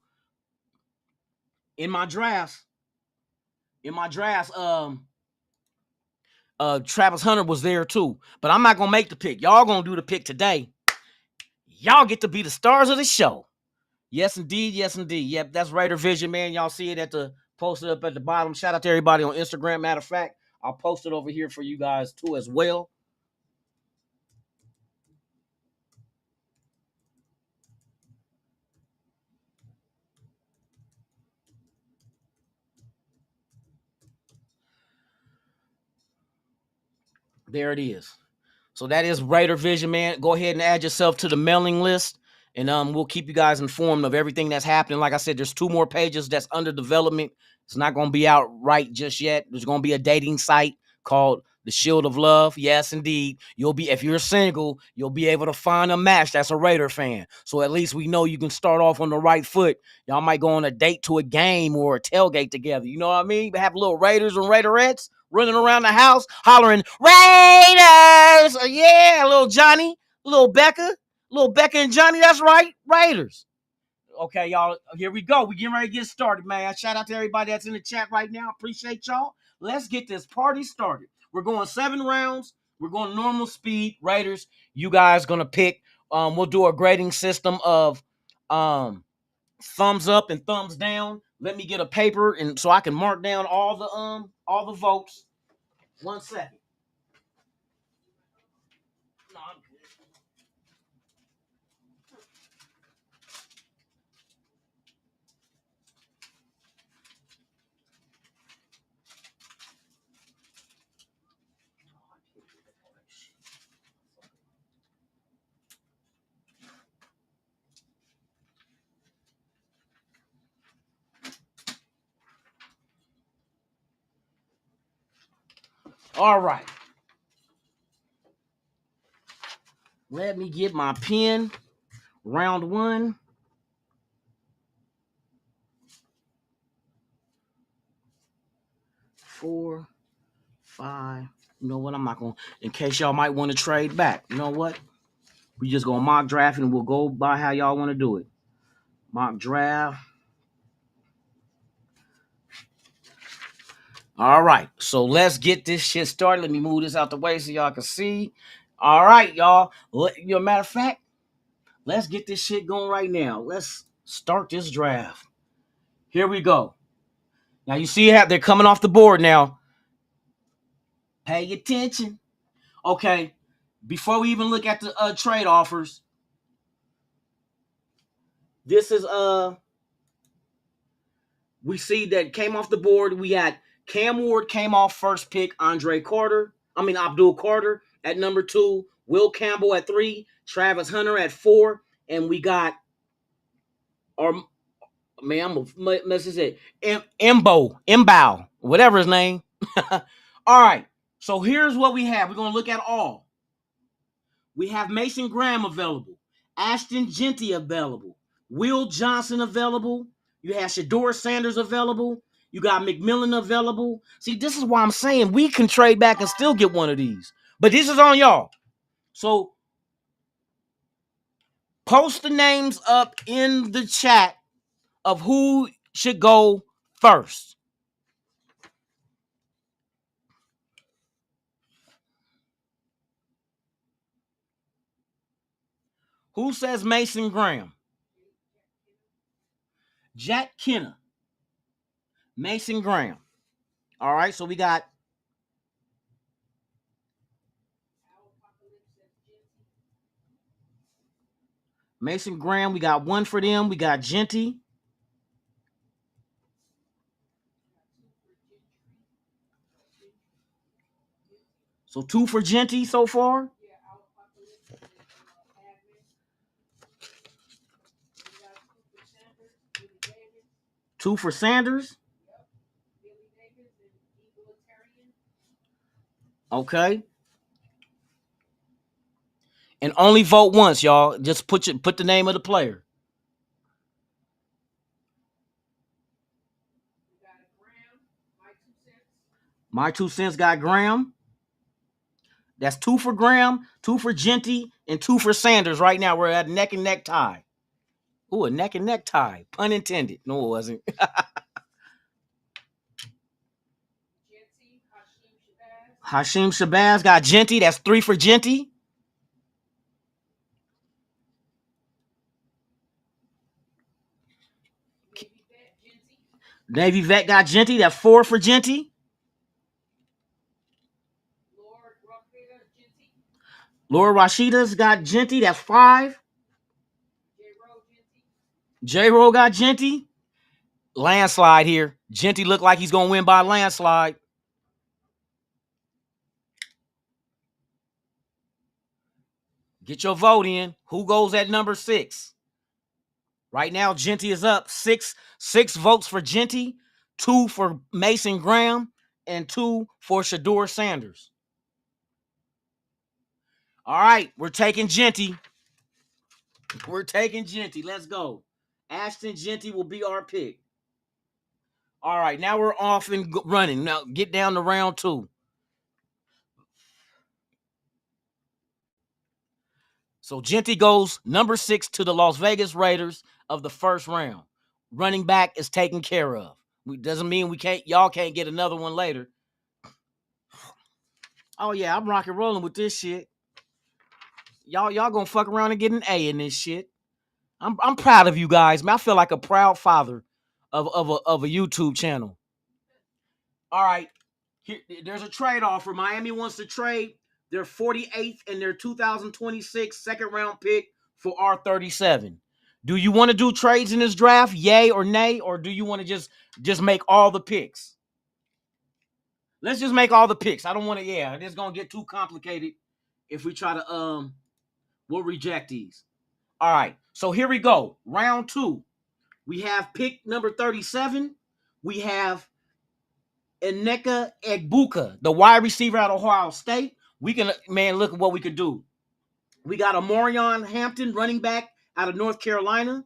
In my drafts, Travis Hunter was there too. But I'm not gonna make the pick. Y'all gonna do the pick today. Y'all get to be the stars of the show. Yes, indeed. Yes, indeed. Yep, that's RAIDERVISION, man. Y'all see it at the posted up at the bottom. Shout out to everybody on Instagram. Matter of fact, I'll post it over here for you guys too as well. There it is. So that is RAIDERVISION, man. Go ahead and add yourself to the mailing list, and we'll keep you guys informed of everything that's happening. Like I said, there's 2 more pages that's under development. It's not going to be out right just yet. There's going to be a dating site called The Shield of Love. Yes, indeed. If you're single, you'll be able to find a match that's a Raider fan. So at least we know you can start off on the right foot. Y'all might go on a date to a game or a tailgate together. You know what I mean? Have little Raiders and Raiderettes running around the house hollering, Raiders! Yeah, little Johnny, little Becca and Johnny, that's right, Raiders. Okay, y'all, here we go. We getting ready to get started, man. Shout out to everybody that's in the chat right now. Appreciate y'all. Let's get this party started. We're going 7 rounds. We're going normal speed. Raiders, you guys gonna pick. We'll do a grading system of thumbs up and thumbs down. Let me get a paper and so I can mark down all the votes. 1 second. No, I'm good. All right. Let me get my pen. Round 1. 4, 5. You know what? I'm not going to, in case y'all might want to trade back. You know what? We just going to mock draft and we'll go by how y'all want to do it. Mock draft. All right. So let's get this shit started. Let me move this out the way so y'all can see. All right, y'all. Matter of fact, let's get this shit going right now. Let's start this draft. Here we go. Now you see how they're coming off the board now. Pay attention. Okay. Before we even look at the trade offers, this is we see that came off the board. We had Cam Ward came off first pick, Abdul Carter at number 2, Will Campbell at 3, Travis Hunter at 4, and we got I'm gonna mess this up. Mbow, whatever his name. All right. So here's what we have. We're gonna look at all. We have Mason Graham available, Ashton Genty available, Will Johnson available. You have Shedeur Sanders available. You got McMillan available. See, this is why I'm saying we can trade back and still get one of these. But this is on y'all. So post the names up in the chat of who should go first. Who says Mason Graham? Jack Kenna. Mason Graham. All right, so we got Mason Graham. We got 1 for them. We got Genty. So 2 for Genty so far. Two for Sanders. Okay. And only vote once, y'all. Just put the name of the player. My 2 cents got Graham. That's 2 for Graham, 2 for Genty, and 2 for Sanders. Right now, we're at neck and neck tie. Ooh, a neck and neck tie. Pun intended. No, it wasn't. Hashim Shabazz got Genty. That's 3 for Genty. Navy Vet got Genty. That's 4 for Genty. Laura Rashida's got Genty. That's 5. J-Ro got Genty. Landslide here. Genty looked like he's going to win by landslide. Get your vote in. Who goes at number 6? Right now, Genty is up. 6 votes for Genty, 2 for Mason Graham, and 2 for Shedeur Sanders. All right, we're taking Genty. Let's go. Ashton Genty will be our pick. All right, now we're off and running. Now get down to round 2. So Genty goes number 6 to the Las Vegas Raiders of the first round. Running back is taken care of. Doesn't mean y'all can't get another one later. Oh yeah, I'm rock and rolling with this shit. Y'all gonna fuck around and get an A in this shit. I'm proud of you guys, man. I feel like a proud father of a YouTube channel. All right, there's a trade offer. Miami wants to trade their 48th and their 2026 second round pick for R37. Do you want to do trades in this draft? Yay or nay? Or do you want to just make all the picks? Let's just make all the picks. I don't want to, it's going to get too complicated if we try to, we'll reject these. All right, so here we go. Round 2. We have pick number 37. We have Emeka Egbuka, the wide receiver out of Ohio State. We can, look at what we could do. We got Amorion Hampton, running back out of North Carolina.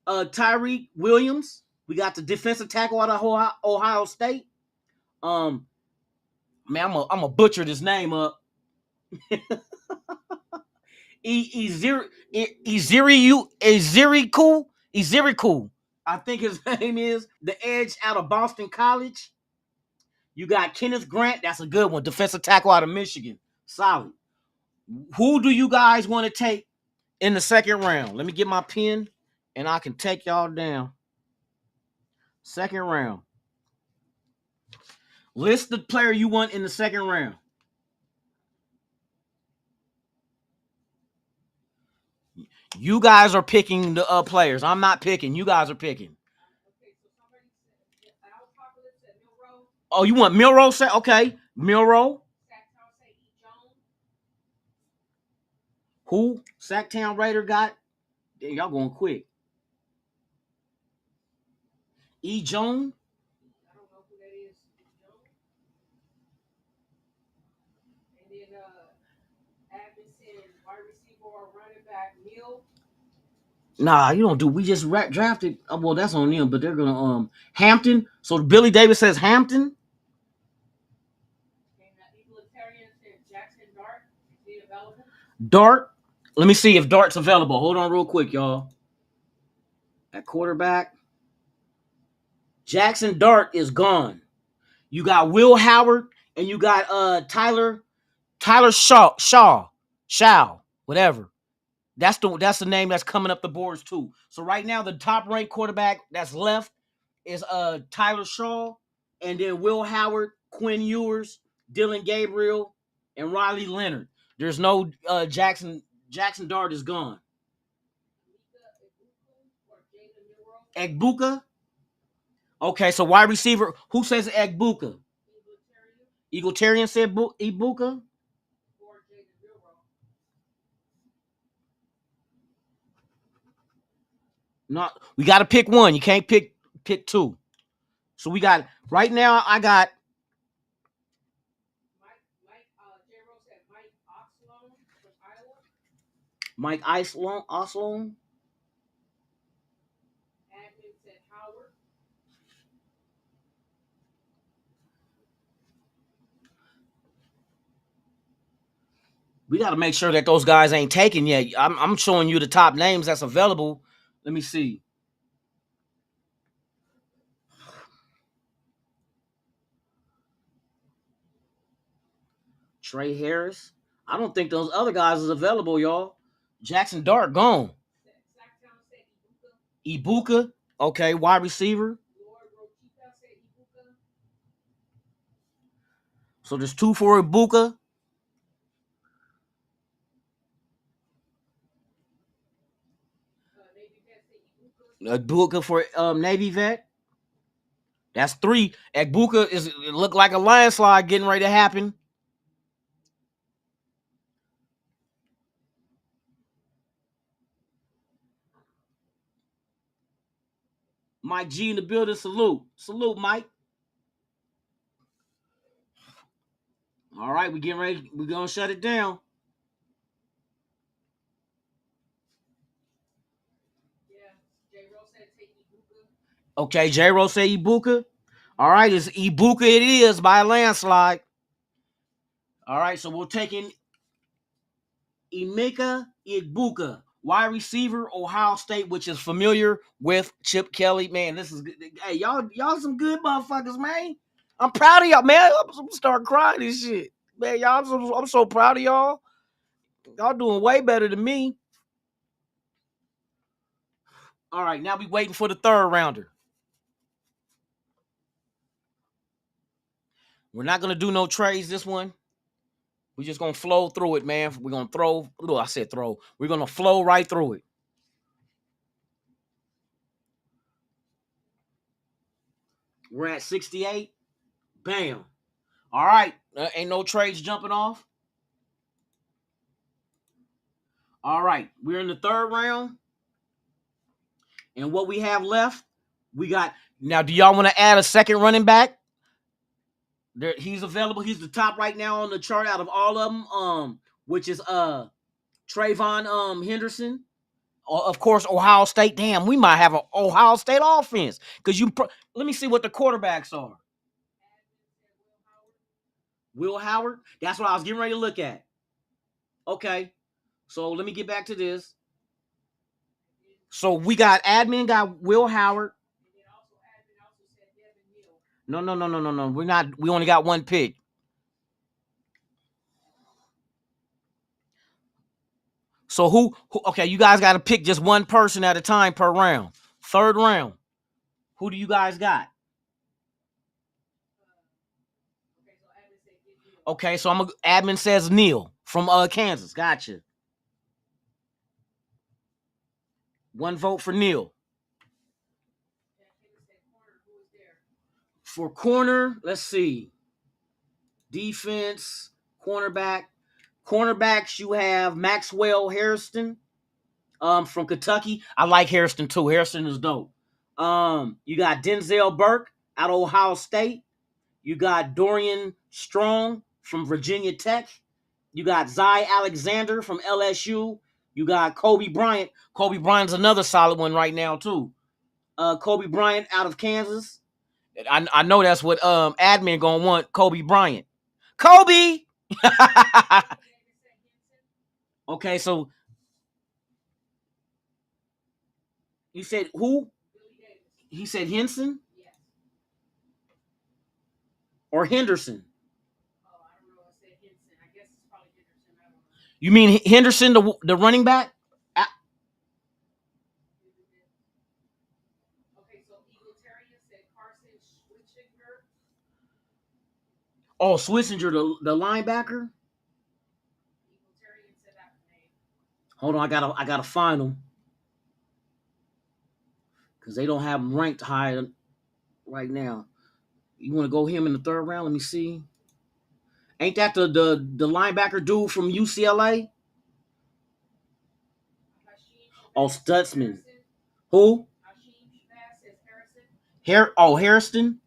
Tyreek Williams. We got the defensive tackle out of Ohio State. Man, I'm a butcher this name up. Eziriku. I think his name is the edge out of Boston College. You got Kenneth Grant. That's a good one. Defensive tackle out of Michigan. Solid. Who do you guys want to take in the second round? Let me get my pen and I can take y'all down. Second round. List the player you want in the second round. You guys are picking the players. I'm not picking. You guys are picking. Oh, you want Milroe? Okay, Milroe. Who? Sacktown Raider got? Damn, y'all going quick. E. Jones. I don't know who that is. And then Adamson, wide receiver or running back, Neal. Nah, you don't do. We just drafted. Well, that's on them, but they're gonna Hampton. So Billy Davis says Hampton. Jackson Dart, is he available? Dart. Let me see if Dart's available. Hold on real quick, y'all. At quarterback. Jackson Dart is gone. You got Will Howard and you got Tyler Shaw, whatever. That's the name that's coming up the boards too. So right now the top ranked quarterback that's left is Tyler Shaw, and then Will Howard, Quinn Ewers, Dylan Gabriel, and Riley Leonard. There's no Jackson Dart is gone. Egbuka. Okay, so wide receiver. Who says Egbuka? Egalitarian said Egbuka. Not. We got to pick one. You can't pick two. So we got right now. I got. Mike Oslone. We got to make sure that those guys ain't taken yet. I'm showing you the top names that's available. Let me see. Trey Harris. I don't think those other guys is available, y'all. Jackson Dart gone. Ibuka. Okay, wide receiver. So there's two for Ibuka. Egbuka for Navy vet. That's three. Egbuka it looked like a landslide getting ready to happen. Mike G in the building. Salute, Mike. All right, we getting ready. We're gonna shut it down. Okay, J-Rose said Ibuka. All right, it's Ibuka it is by a landslide. All right, so we're taking Emeka Ibuka, wide receiver, Ohio State, which is familiar with Chip Kelly. Man, this is good. Hey, y'all some good motherfuckers, man. I'm proud of y'all, man. I'm starting crying this shit. Man, y'all, I'm so proud of y'all. Y'all doing way better than me. All right, now we waiting for the third rounder. We're not going to do no trades this one. We're just going to flow through it, man. We're going to throw. Oh, I said throw. We're going to flow right through it. We're at 68. Bam. All right. Ain't no trades jumping off. All right. We're in the third round. And what we have left, we got. Now, do y'all want to add a second running back? He's available. He's the top right now on the chart out of all of them, which is Trayvon Henderson. Of course, Ohio State. Damn, we might have an Ohio State offense. Because let me see what the quarterbacks are. Will Howard. That's what I was getting ready to look at. Okay. So let me get back to this. So we got admin got Will Howard. No. We're not. We only got one pick. So who okay, you guys got to pick just one person at a time per round. Third round. Who do you guys got? Okay, so admin says Neil from Kansas. Gotcha. One vote for Neil. For corner, let's see. Defense, cornerback. Cornerbacks, you have Maxwell Harrison from Kentucky. I like Harrison too. Harrison is dope. You got Denzel Burke out of Ohio State. You got Dorian Strong from Virginia Tech. You got Zy Alexander from LSU. You got Kobe Bryant. Kobe Bryant's another solid one right now too. Kobe Bryant out of Kansas. I know that's what admin gonna want. Kobe Bryant. Kobe. Okay, so you said who? He said Henson or Henderson. You mean Henderson, the running back? Oh, Switzinger, the linebacker. Hold on, I gotta find them because they don't have them ranked high right now. You want to go him in the third round? Let me see. Ain't that the linebacker dude from UCLA? Oh, Stutzman. Who? Harrison.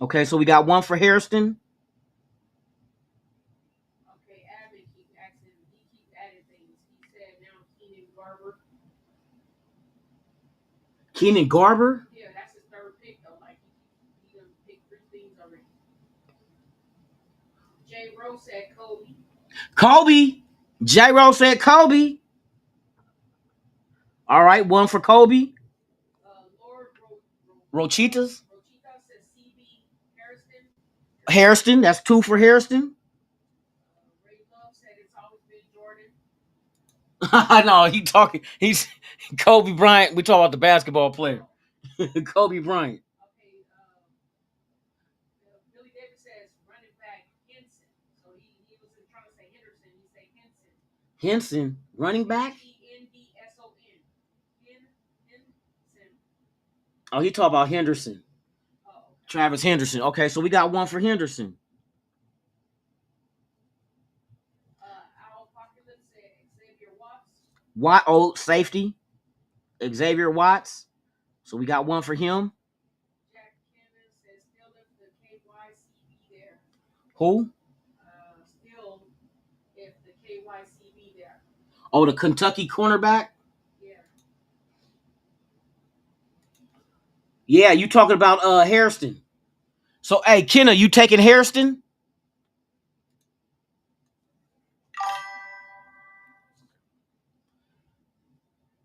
Okay, so we got one for Harrison. Keenan Garber? Yeah, that's his third pick though. Like he done picked 3 things already. J. Rose said Kobe. Kobe. J. Rose said Kobe. All right, one for Kobe. Lord Rochitas. Rochita said CB Harrison. Harrison, that's 2 for Harrison. Ray Love said it's always been Jordan. No, he's Kobe Bryant. We talk about the basketball player. Kobe Bryant. Okay, Billy Davis says running back Henson. So he was trying to say Henderson. He said Henson. Henson, running back? Henderson. Oh, he talked about Henderson. Oh, okay. Travis Henderson. Okay, so we got one for Henderson. Al Popular said Xavier Watts. Safety. Xavier Watts. So we got one for him. Jack Cannon says still if the KYCB there. Who? Still if the KYCB there. Oh, the Kentucky cornerback? Yeah, you talking about Hairston. So, hey, Kenna, you taking Hairston?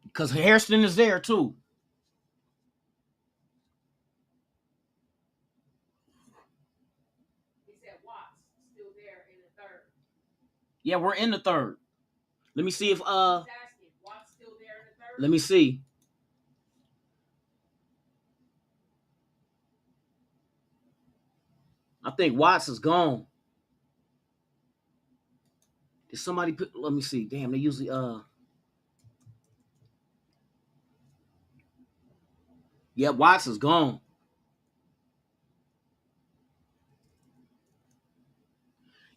Because Hairston is there, too. He said Watts still there in the third. Yeah, we're in the third. Let me see if He's asking, Watts still there in the third? Let me see. I think Watts is gone. Did somebody put? Let me see. Damn, they usually Yeah, Watts is gone.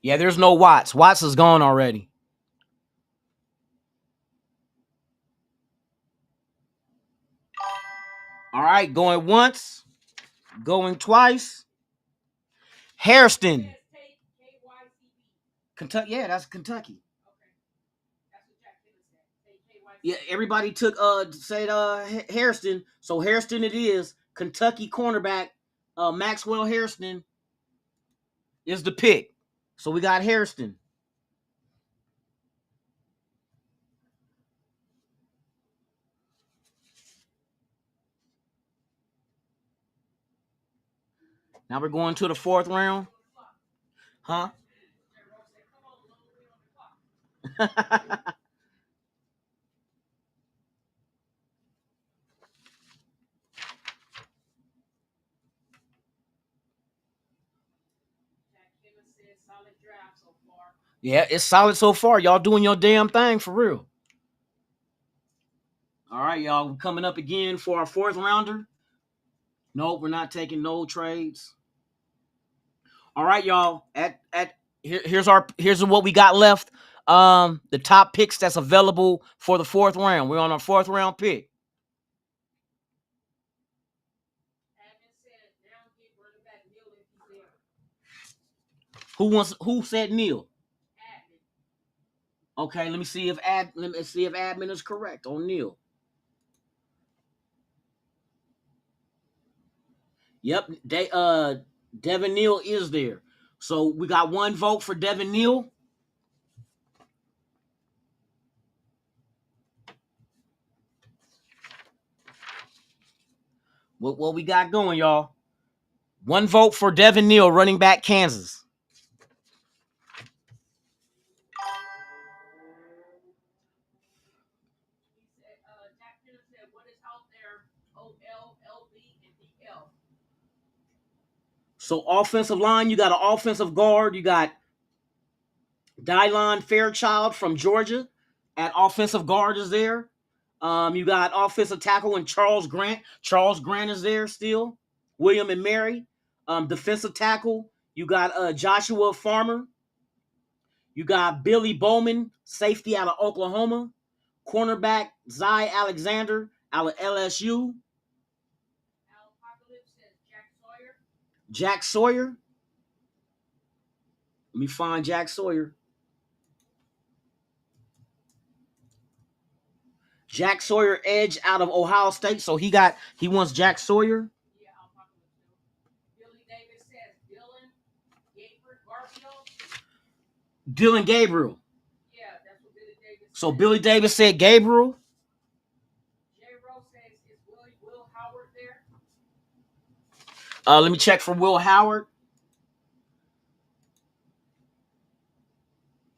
Yeah, there's no Watts. Watts is gone already. All right, going once, going twice. Hairston. Kentucky. Yeah, that's Kentucky. Yeah, everybody took said Hairston. So Hairston it is. Kentucky cornerback Maxwell Hairston. is the pick. So we got Hairston. Now we're going to the 4th round. Huh? Yeah, it's solid so far. Y'all doing your damn thing for real. All right, y'all. We're coming up again for our 4th rounder. Nope, we're not taking no trades. All right, y'all. Here's what we got left. The top picks that's available for the 4th round. We're on our 4th round pick. Who said Neil? Okay, let me see if admin is correct on Neil. Yep, Devin Neal is there. So we got 1 vote for Devin Neal. What we got going, y'all? 1 vote for Devin Neal, running back, Kansas. So offensive line, you got an offensive guard. You got Dylon Fairchild from Georgia at offensive guard is there. You got offensive tackle and Charles Grant. Charles Grant is there still. William and Mary. Defensive tackle, you got Joshua Farmer. You got Billy Bowman, safety out of Oklahoma. Cornerback, Zy Alexander out of LSU. Jack Sawyer. Let me find Jack Sawyer. Jack Sawyer, edge out of Ohio State. So he wants Jack Sawyer. Dylan Gabriel. So Billy Davis said Gabriel. Let me check for Will Howard.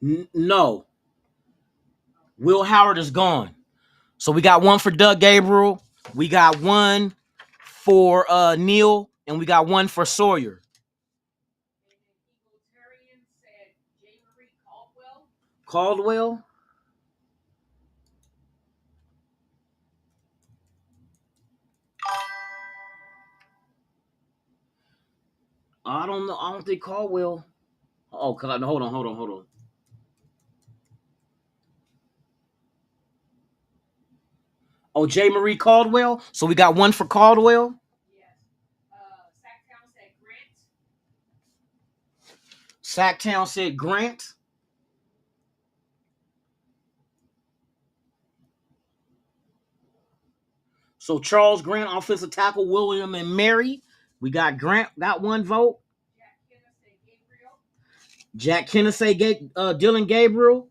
No. Will Howard is gone. So we got 1 for Doug Gabriel. We got 1 for Neil. And we got 1 for Sawyer. Caldwell. I don't know. I don't think Caldwell. Oh, hold on. Oh, J. Marie Caldwell. So we got 1 for Caldwell. Sacktown said Grant. So Charles Grant, offensive tackle, William and Mary. We got Grant, got 1 vote. Jack Hennessy, Dylan Gabriel.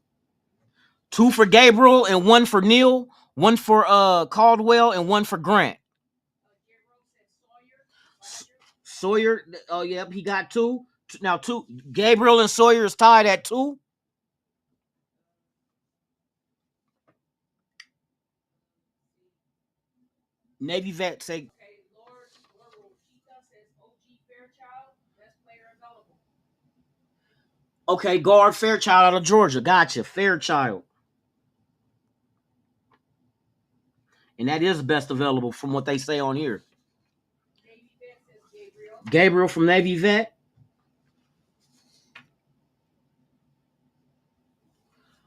2 for Gabriel and 1 for Neil. 1 for Caldwell and 1 for Grant. Sawyer, oh yep, he got 2. Now 2. Gabriel and Sawyer is tied at 2. Navy vet say. Okay, guard Fairchild out of Georgia. Gotcha. Fairchild. And that is best available from what they say on here. Gabriel from Navy Vet.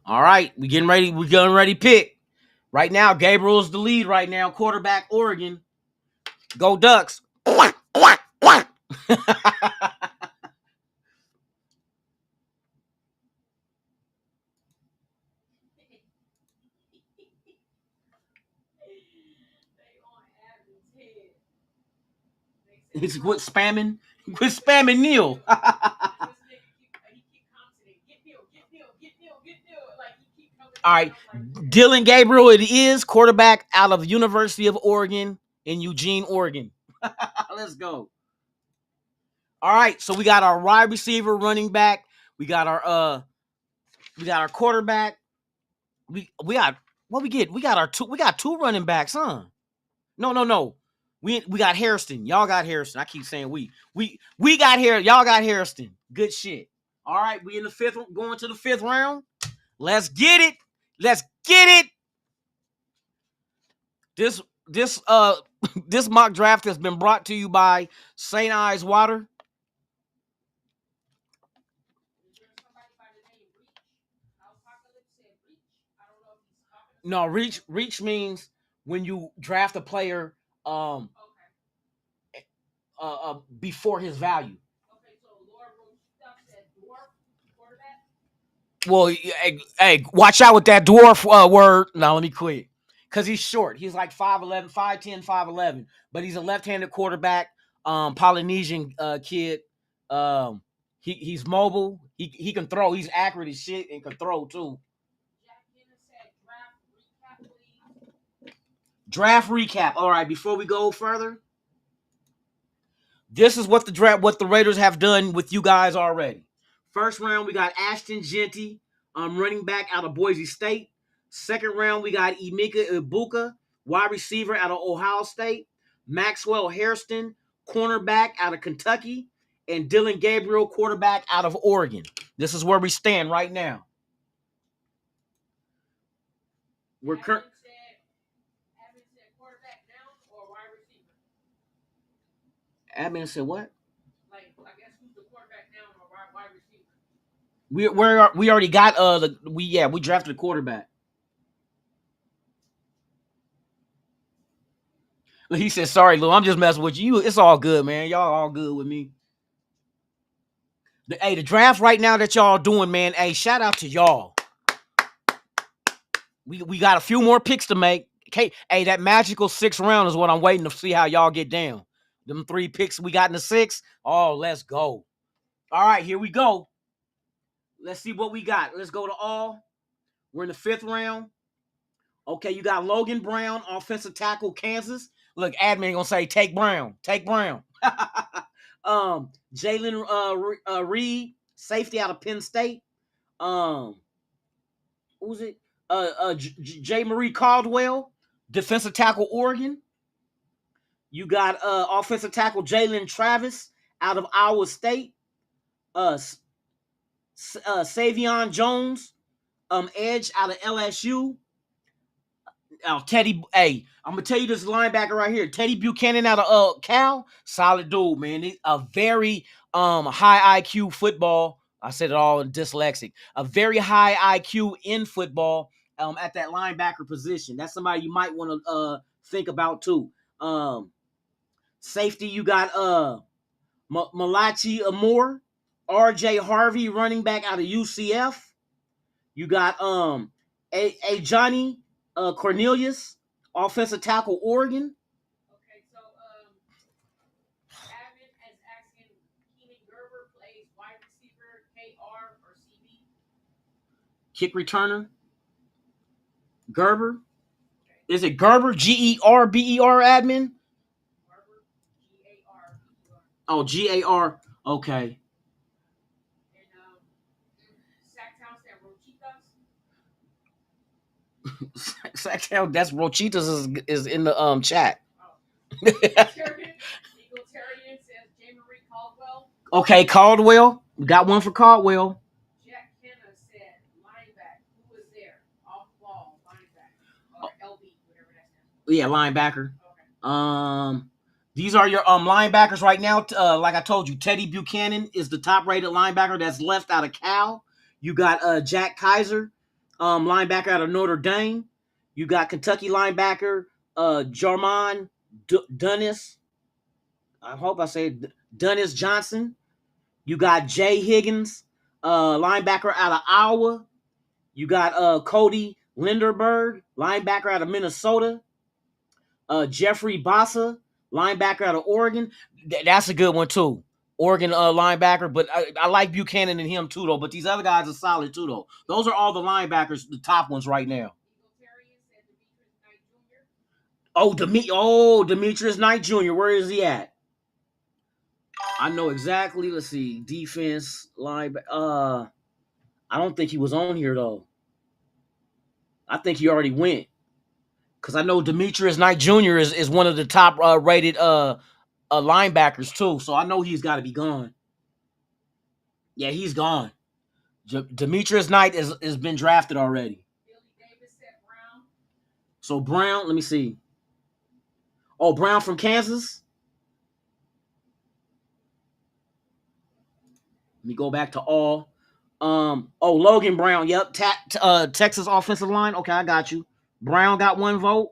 All right, we're getting ready to pick. Right now, Gabriel is the lead right now. Quarterback, Oregon. Go Ducks. Quit spamming Neil. All right, Dylan Gabriel. It is quarterback out of the University of Oregon in Eugene, Oregon. Let's go. All right, so we got our wide receiver, running back. We got our quarterback. We got what we get. We got two running backs, huh? No. We got Harrison. Y'all got Harrison. I keep saying we got here. Y'all got Harrison. Good shit. All right, we in the fifth, going to the fifth round. Let's get it. Let's get it. This this mock draft has been brought to you by St. Ives Water. No, reach means when you draft a player before his value. Well, hey, watch out with that dwarf word. Now let me quit. Because he's short. He's like 5'11", 5'10", 5'11". But he's a left-handed quarterback, Polynesian kid. He's mobile. He can throw. He's accurate as shit and can throw too. Draft recap. All right, before we go further, this is what the Raiders have done with you guys already. First round, we got Ashton Genty, running back out of Boise State. Second round, we got Emeka Ibuka, wide receiver out of Ohio State. Maxwell Hairston, cornerback out of Kentucky. And Dylan Gabriel, quarterback out of Oregon. This is where we stand right now. We're current. Admin said what? Like, I guess who's the quarterback now or wide receiver? We already got we drafted a quarterback. He said, "Sorry, Lou, I'm just messing with you. It's all good, man. Y'all all good with me." The draft right now that y'all doing, man. Hey, shout out to y'all. We got a few more picks to make. Okay, hey, that magical 6th round is what I'm waiting to see how y'all get down. Them 3 picks we got in the 6th. Oh, let's go. All right, here we go. Let's see what we got. Let's go to all. We're in the 5th round. Okay, you got Logan Brown, offensive tackle, Kansas. Look, admin gonna say take Brown. Take Brown. Jalen Reed, safety out of Penn State. Who's it? J. Marie Caldwell, defensive tackle, Oregon. You got offensive tackle Jalen Travis out of Iowa State. Savion Jones, edge out of LSU. Teddy, hey, I'm gonna tell you this linebacker right here, Teddy Buchanan out of Cal, solid dude, man. A very high IQ football. I said it all in dyslexic. A very high IQ in football at that linebacker position. That's somebody you might want to think about too. Safety, you got Malachi Amore, R.J. Harvey, running back out of UCF. You got a Johnny Cornelius, offensive tackle, Oregon. Okay, so Admin is asking Keenan Gerber plays wide receiver, KR or CB. Kick returner. Gerber. Is it Gerber? Gerber, admin? Gerber, G-A-R-B-E-R. Oh, G-A-R. Okay. Sacktown, that's Rochitas is in the chat. Egalitarian says J. Marie Caldwell. Okay, Caldwell. We got one for Caldwell. Jack Kenna said linebacker. Who was there? Off ball linebacker. Or LB, whatever that's. Yeah, linebacker. Okay. These are your linebackers right now. Like I told you, Teddy Buchanan is the top rated linebacker that's left out of Cal. You got Jack Kaiser, linebacker out of Notre Dame. You got Kentucky linebacker Jarmon Dunnis. I hope I say Dunnis Johnson. You got Jay Higgins, linebacker out of Iowa. You got Cody Linderberg, linebacker out of Minnesota. Jeffrey Bassa, linebacker out of Oregon. That's a good one too. Oregon linebacker, but I like Buchanan and him too, though. But these other guys are solid too, though. Those are all the linebackers, the top ones right now. Demetrius Knight Jr. Where is he at? I know exactly. Let's see. Defense, linebacker. I don't think he was on here, though. I think he already went. Because I know Demetrius Knight Jr. is one of the top rated linebackers, too. So I know he's got to be gone. Yeah, he's gone. Demetrius Knight has been drafted already. So Brown, let me see. Oh, Brown from Kansas? Let me go back to all. Logan Brown. Yep. Texas offensive line. Okay, I got you. Brown got one vote.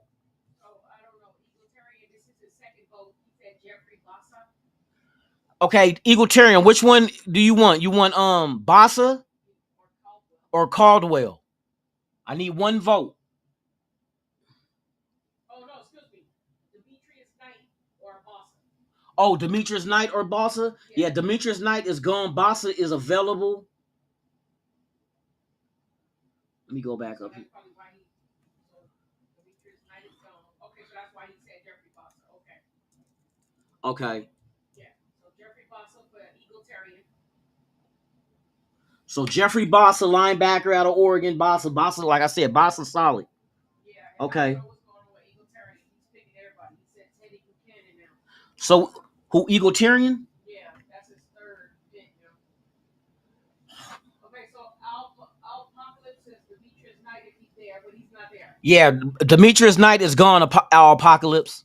Okay, Egalitarian. Which one do you want? You want Bossa or Caldwell? I need one vote. Oh, Demetrius Knight or Bossa? Yeah, Demetrius Knight is gone. Bossa is available. Let me go back up here. Okay. So Jeffrey Bossa, linebacker out of Oregon. Bossa, like I said, Bossa solid. Okay. So who Egalitarian? Yeah, Demetrius Knight is gone. Our Apocalypse.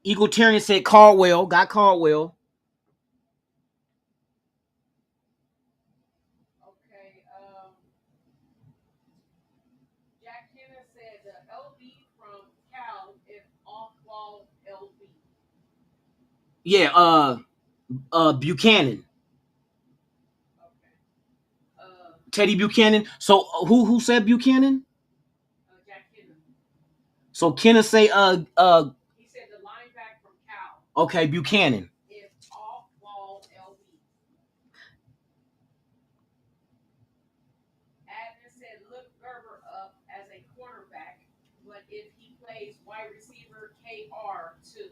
Egalitarian said Caldwell. Got Caldwell. Yeah, Buchanan. Teddy Buchanan. So who said Buchanan? So Kenneth say he said the linebacker from Cal. Okay, Buchanan. Is off-ball LB. Admin said look Gerber up as a cornerback, but if he plays wide receiver KR too.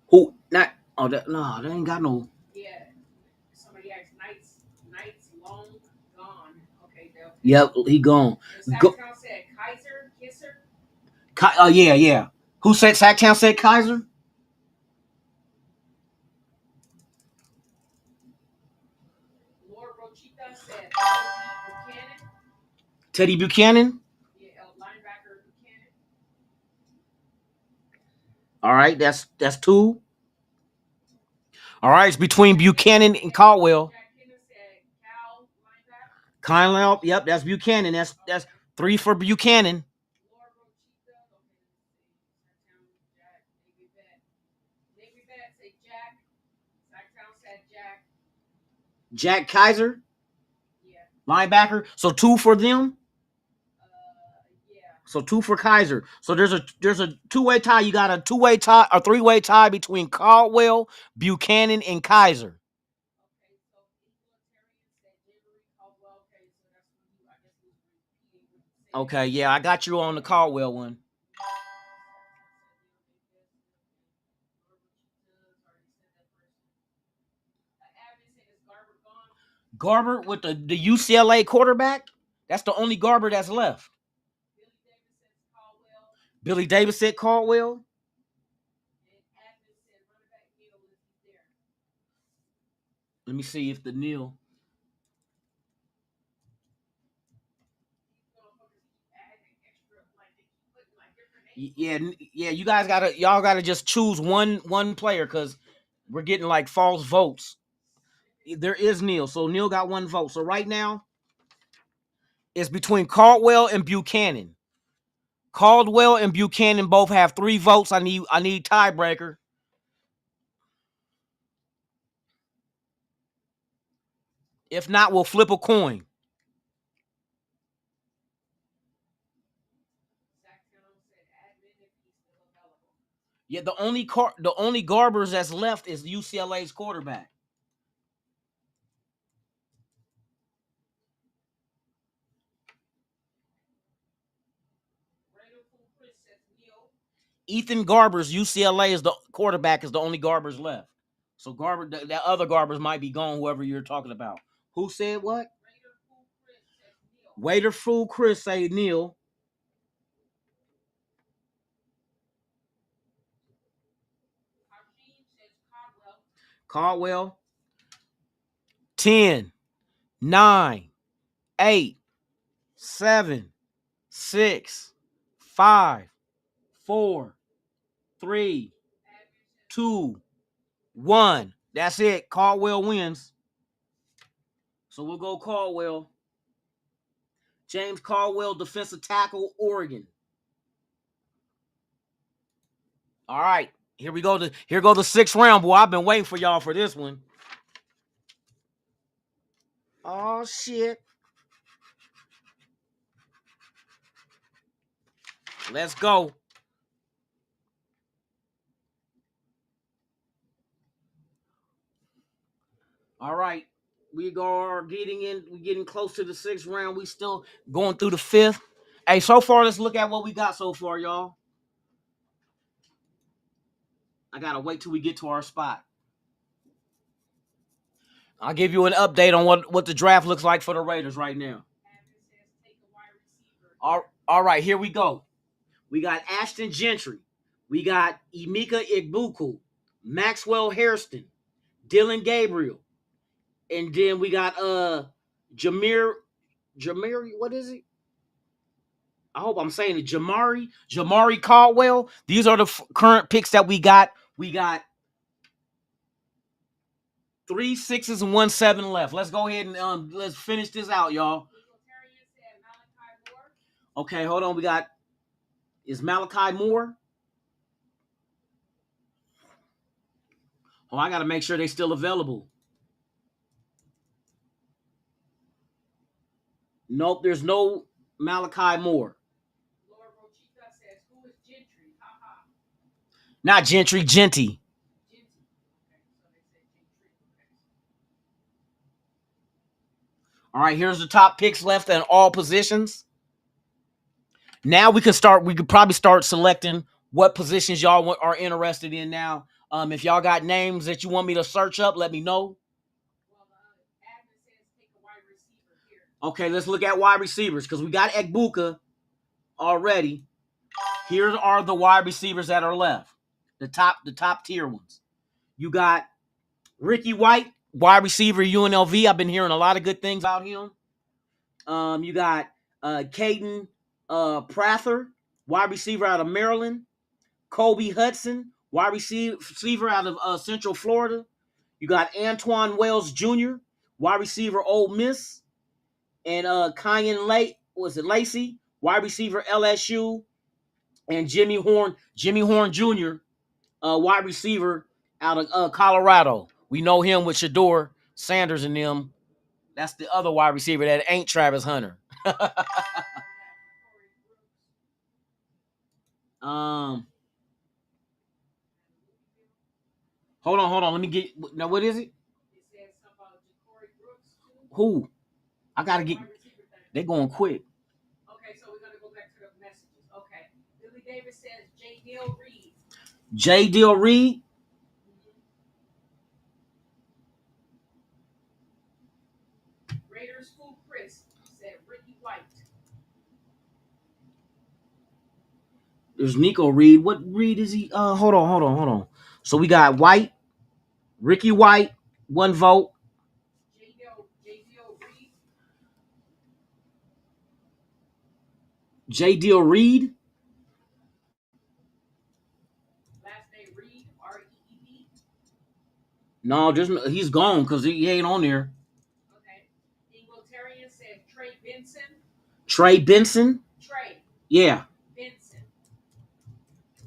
Who not no, they ain't got no. Yeah. Somebody asked Knight's long gone. Okay, yep, he gone. Sacktown said Kaiser, Kisser. Yeah. Who said Sacktown said Kaiser? Laura Rochita said Buchanan. Teddy Buchanan? Yeah, linebacker Buchanan. All right, that's two. All right, it's between Buchanan and Caldwell. Caldwell, yep, that's Buchanan. That's three for Buchanan. Jack Kaiser, linebacker. So two for them. So two for Kaiser. So there's a two-way tie. You got a two-way tie, a three-way tie between Caldwell, Buchanan, and Kaiser. Okay, yeah, I got you on the Caldwell one. Garber with the UCLA quarterback? That's the only Garber that's left. Billy Davis said Caldwell. Let me see if the Neil. Yeah. You guys y'all gotta just choose one player because we're getting like false votes. There is Neil, so Neil got one vote. So right now, it's between Caldwell and Buchanan. Caldwell and Buchanan both have 3 votes. I need tiebreaker. If not, we'll flip a coin. Yeah, the only Garbers that's left is UCLA's quarterback. Ethan Garbers, UCLA is the quarterback, is the only Garbers left. So that other Garbers might be gone, whoever you're talking about. Who said what? Waiter Fool Chris say Neil. Caldwell. 10, 9, 8, 7, 6, 5, 4, 3, 2, 1. That's it. Caldwell wins. So we'll go Caldwell. James Caldwell, defensive tackle, Oregon. All right. Here we go. Here go the 6th round, boy. I've been waiting for y'all for this one. Oh, shit. Let's go. All right. We're getting close to the 6th round. We still going through the 5th. Hey, so far, let's look at what we got so far, y'all. I gotta wait till we get to our spot. I'll give you an update on what the draft looks like for the Raiders right now. All right, here we go. We got Ashton Gentry. We got Emeka Egbuka, Maxwell Hairston, Dylan Gabriel. And then we got Jamiri, what is it? I hope I'm saying it. Jamari Caldwell. These are the current picks that we got. We got 3 6s and 1 7 left. Let's go ahead and let's finish this out, y'all. Okay, hold on. Is Malachi Moore? Oh, I got to make sure they're still available. Nope, there's no Malachi Moore. Not Gentry, Genty. All right, here's the top picks left in all positions. Now we could probably start selecting what positions y'all are interested in now. If y'all got names that you want me to search up, let me know. Okay, let's look at wide receivers because we got Egbuka already. Here are the wide receivers that are left. The top tier ones. You got Ricky White, wide receiver, UNLV. I've been hearing a lot of good things about him. You got Caden Prather, wide receiver out of Maryland. Kobe Hudson, wide receiver out of Central Florida. You got Antoine Wells Jr., wide receiver, Ole Miss. And Kyan Lacey, wide receiver, LSU. And Jimmy Horn Jr., wide receiver out of Colorado. We know him with Shador Sanders and them. That's the other wide receiver that ain't Travis Hunter. Hold on. Let me get now. What is it? Who? I gotta get. They're going quick. Okay, so we're gonna go back to the messages. Okay, Billy Davis says J. Dill Reed. J. Dill Reed. Raiders Fool Chris said Ricky White. There's Nico Reed. What Reed is he? Hold on. So we got White, Ricky White, 1 vote. J. Dill Reed. J. Dill Reed. Last name Reed, R-E-E-D. No, he's gone because he ain't on there. Okay. Ingletarian said Trey Benson. Trey Benson. Trey. Yeah. Benson.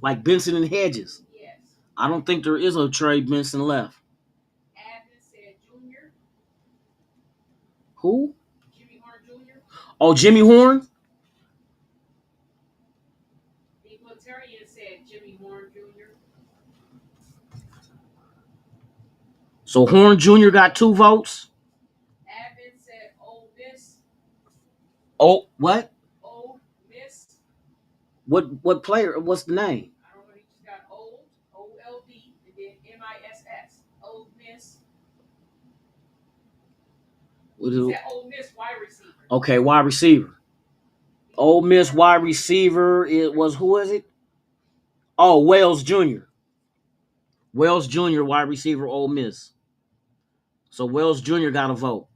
Like Benson and Hedges. Yes. I don't think there is a Trey Benson left. Admin said Junior. Who? Jimmy Horn Jr. Oh, Jimmy Horn. Ingletarian said Jimmy Horn Jr. So Horn Jr. got 2 votes. Admin said Ole Miss. Oh, what? Ole Miss. What player? What's the name? I don't know. He just got old, O-L-D, and then M-I-S-S. Ole Miss. He said Ole Miss wide receiver. Okay, wide receiver. Ole Miss wide receiver. It was, who is it? Oh, Wells Jr. Wells Jr. wide receiver, Ole Miss. So Wells Jr. got a vote.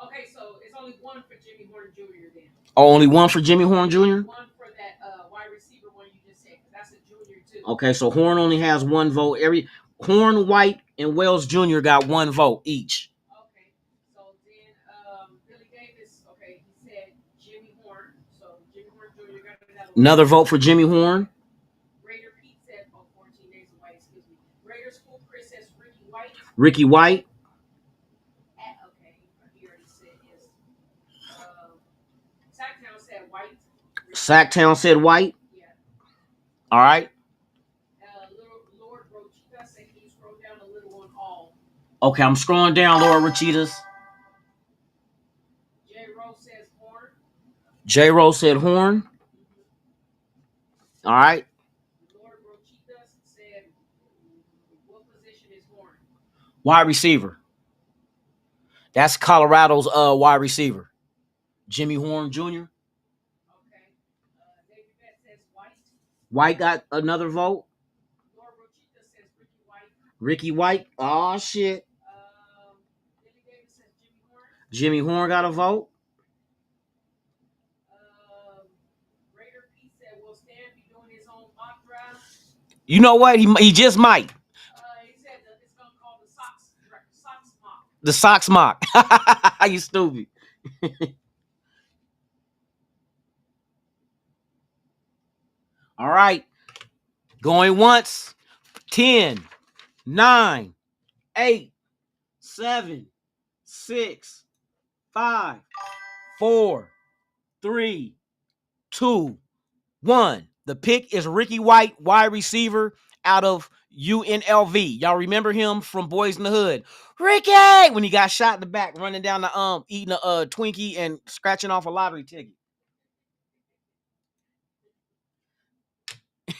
Okay, so it's only one for Jimmy Horn Jr. then. Oh, only one for Jimmy Horn Jr.? One for that wide receiver one you just said, because that's a junior too. Okay, so Horn only has 1 vote. Horn, White, and Wells Jr. got 1 vote each. Okay, so then Billy Davis, okay, he said Jimmy Horn. So Jimmy Horn Jr. got Another vote for Jimmy Horn. Raider Pete said, 14 days away, excuse me. Raider School Chris says Ricky White. Ricky White. Okay, he already said his. Sacktown said White. Sacktown said White. Yeah. All right. Lord Rochita said, can you scroll down a little on all? Okay, I'm scrolling down, Lord Rachitas. J. Rose says Horn. J. Rose said Horn. All right. Lord Rochita said, what position is Horn? Wide receiver. That's Colorado's wide receiver. Jimmy Horn Jr. Okay. David Bett says White. White got another vote. Lord Rochita says Ricky White. Ricky White. Oh, shit. Billy Davis says Jimmy Horn. Jimmy Horn got a vote. Raider Pete said, will Stan be doing his own mock draft? You know what? He just might. He said that it's going to call the Sox mock. The Sox mock. You stupid. All right. Going once. 10, 9, 8, 7, 6, 5, 4, 3, 2, 1. The pick is Ricky White, wide receiver out of UNLV. Y'all remember him from Boys in the Hood? Ricky! When he got shot in the back, running down the eating a Twinkie and scratching off a lottery ticket.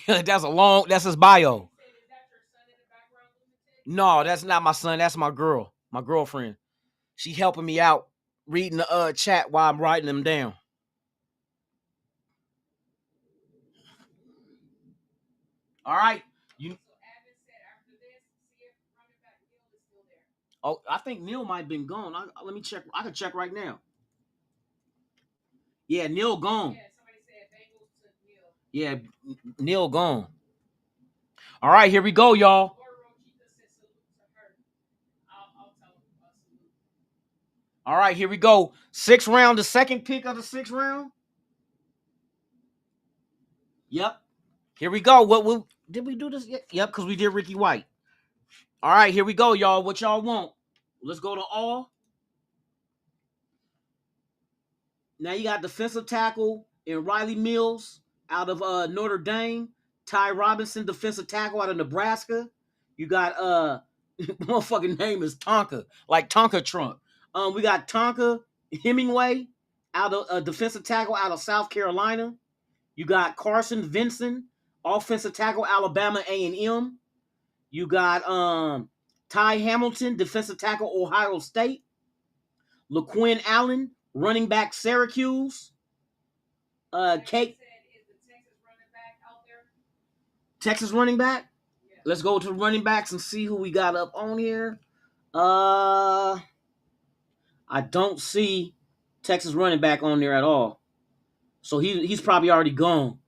That's his bio. No, that's not my son. That's my girl. My girlfriend. She helping me out reading the chat while I'm writing them down. All right. Oh, I think Neil might have been gone. Let me check. I can check right now. Yeah, Neil gone. Yeah, Neil gone. All right, here we go, y'all. All right, here we go. 6th round, the second pick of the 6th round. Yep. Here we go. Did we do this yet? Yep, because we did Ricky White. All right, here we go, y'all. What y'all want? Let's go to all. Now you got defensive tackle in Riley Mills out of Notre Dame. Ty Robinson, defensive tackle out of Nebraska. You got motherfucking name is Tonka, like Tonka Trump. We got Tonka Hemingway out of defensive tackle out of South Carolina. You got Carson Vinson, offensive tackle, Alabama A&M. You got Ty Hamilton, defensive tackle, Ohio State. LaQuinn Allen, running back, Syracuse. Texas running back? Yeah. Let's go to running backs and see who we got up on here. I don't see Texas running back on there at all. So he's probably already gone.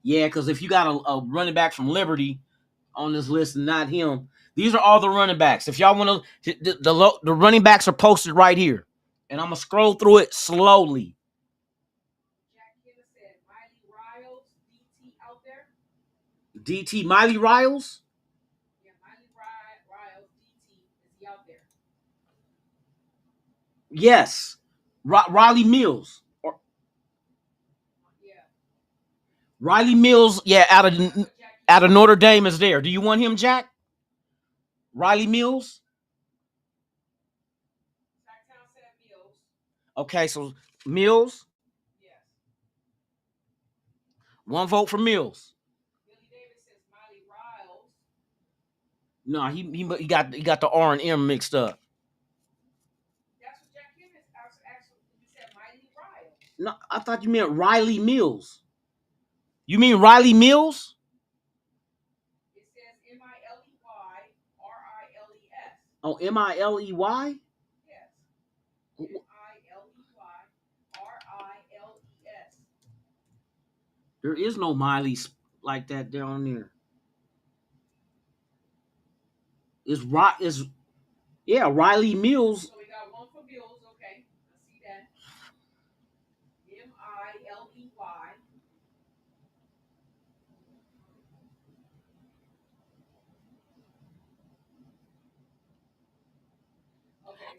Yeah, because if you got a running back from Liberty on this list and not him, these are all the running backs. If y'all want to, the running backs are posted right here. And I'm going to scroll through it slowly. Jack Gibbs said Miley Riles, DT out there. DT, Miley Riles? Yeah, Miley Riles, DT, is he out there? Yes. Riley Mills. out of Notre Dame is there. Do you want him, Jack? Riley Mills? Okay, so Mills. One vote for Mills. No, he got the R and M mixed up. No, I thought you meant Riley Mills. You mean Riley Mills? It says M-I-L-E-Y-R-I-L-E-S. Oh, M-I-L-E-Y? Yes. M-I-L-E-Y-R-I-L-E-S. There is no Miley like that down there. It's Riley Mills. So we got one for Mills, okay. I see that. M-I-L-E-Y.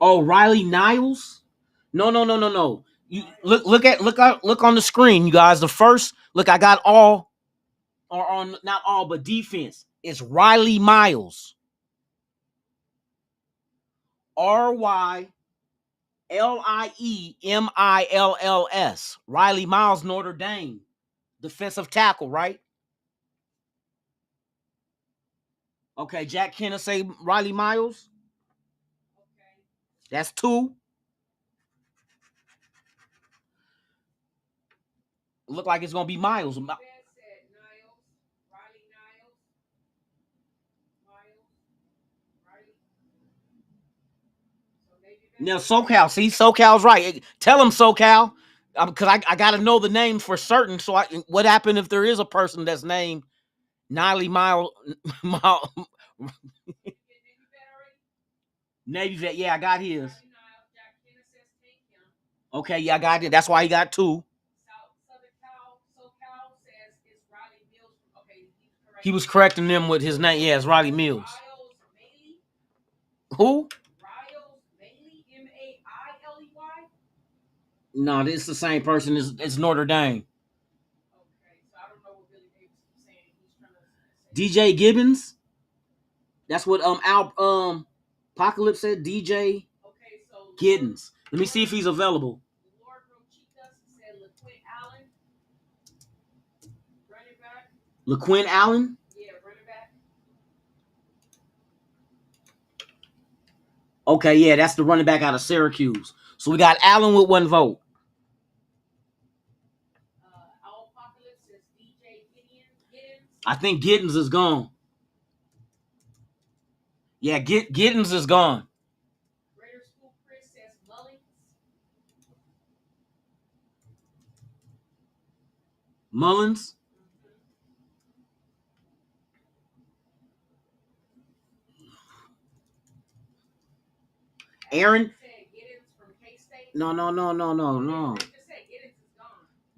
Oh, Riley Niles? No. You look on the screen, you guys. The first look, I got all, or on not all, but defense. It's Riley Miles. RYLIEMILLS. Riley Miles, Notre Dame. Defensive tackle, right? Okay, Jack Kenner say Riley Miles. Okay. That's 2. Look like it's gonna be Miles. Said Niles, Riley Niles. Now SoCal, see SoCal's right. Tell him SoCal, because I got to know the name for certain. So what happened if there is a person that's named Niley Navy vet? Yeah, I got his. Okay, yeah, I got it. That's why he got 2. He was correcting them with his name. Yeah, it's Riley Mills. Who? M-A-I-L-E-Y? No, this is the same person. It's Notre Dame. Okay, so I don't know what Billy Davis is saying. He's trying to say. DJ Gibbons. That's what Apocalypse said. DJ Giddens. Let me see if he's available. Lord Rochitas said LaQuint Allen. Running back. LaQuint Allen? Yeah, running back. Okay, yeah, that's the running back out of Syracuse. So we got Allen with 1 vote. Apocalypse says DJ Giddens. I think Giddens is gone. Yeah, Giddens is gone. Raider School Chris says Mullins. Mullins? Aaron? No.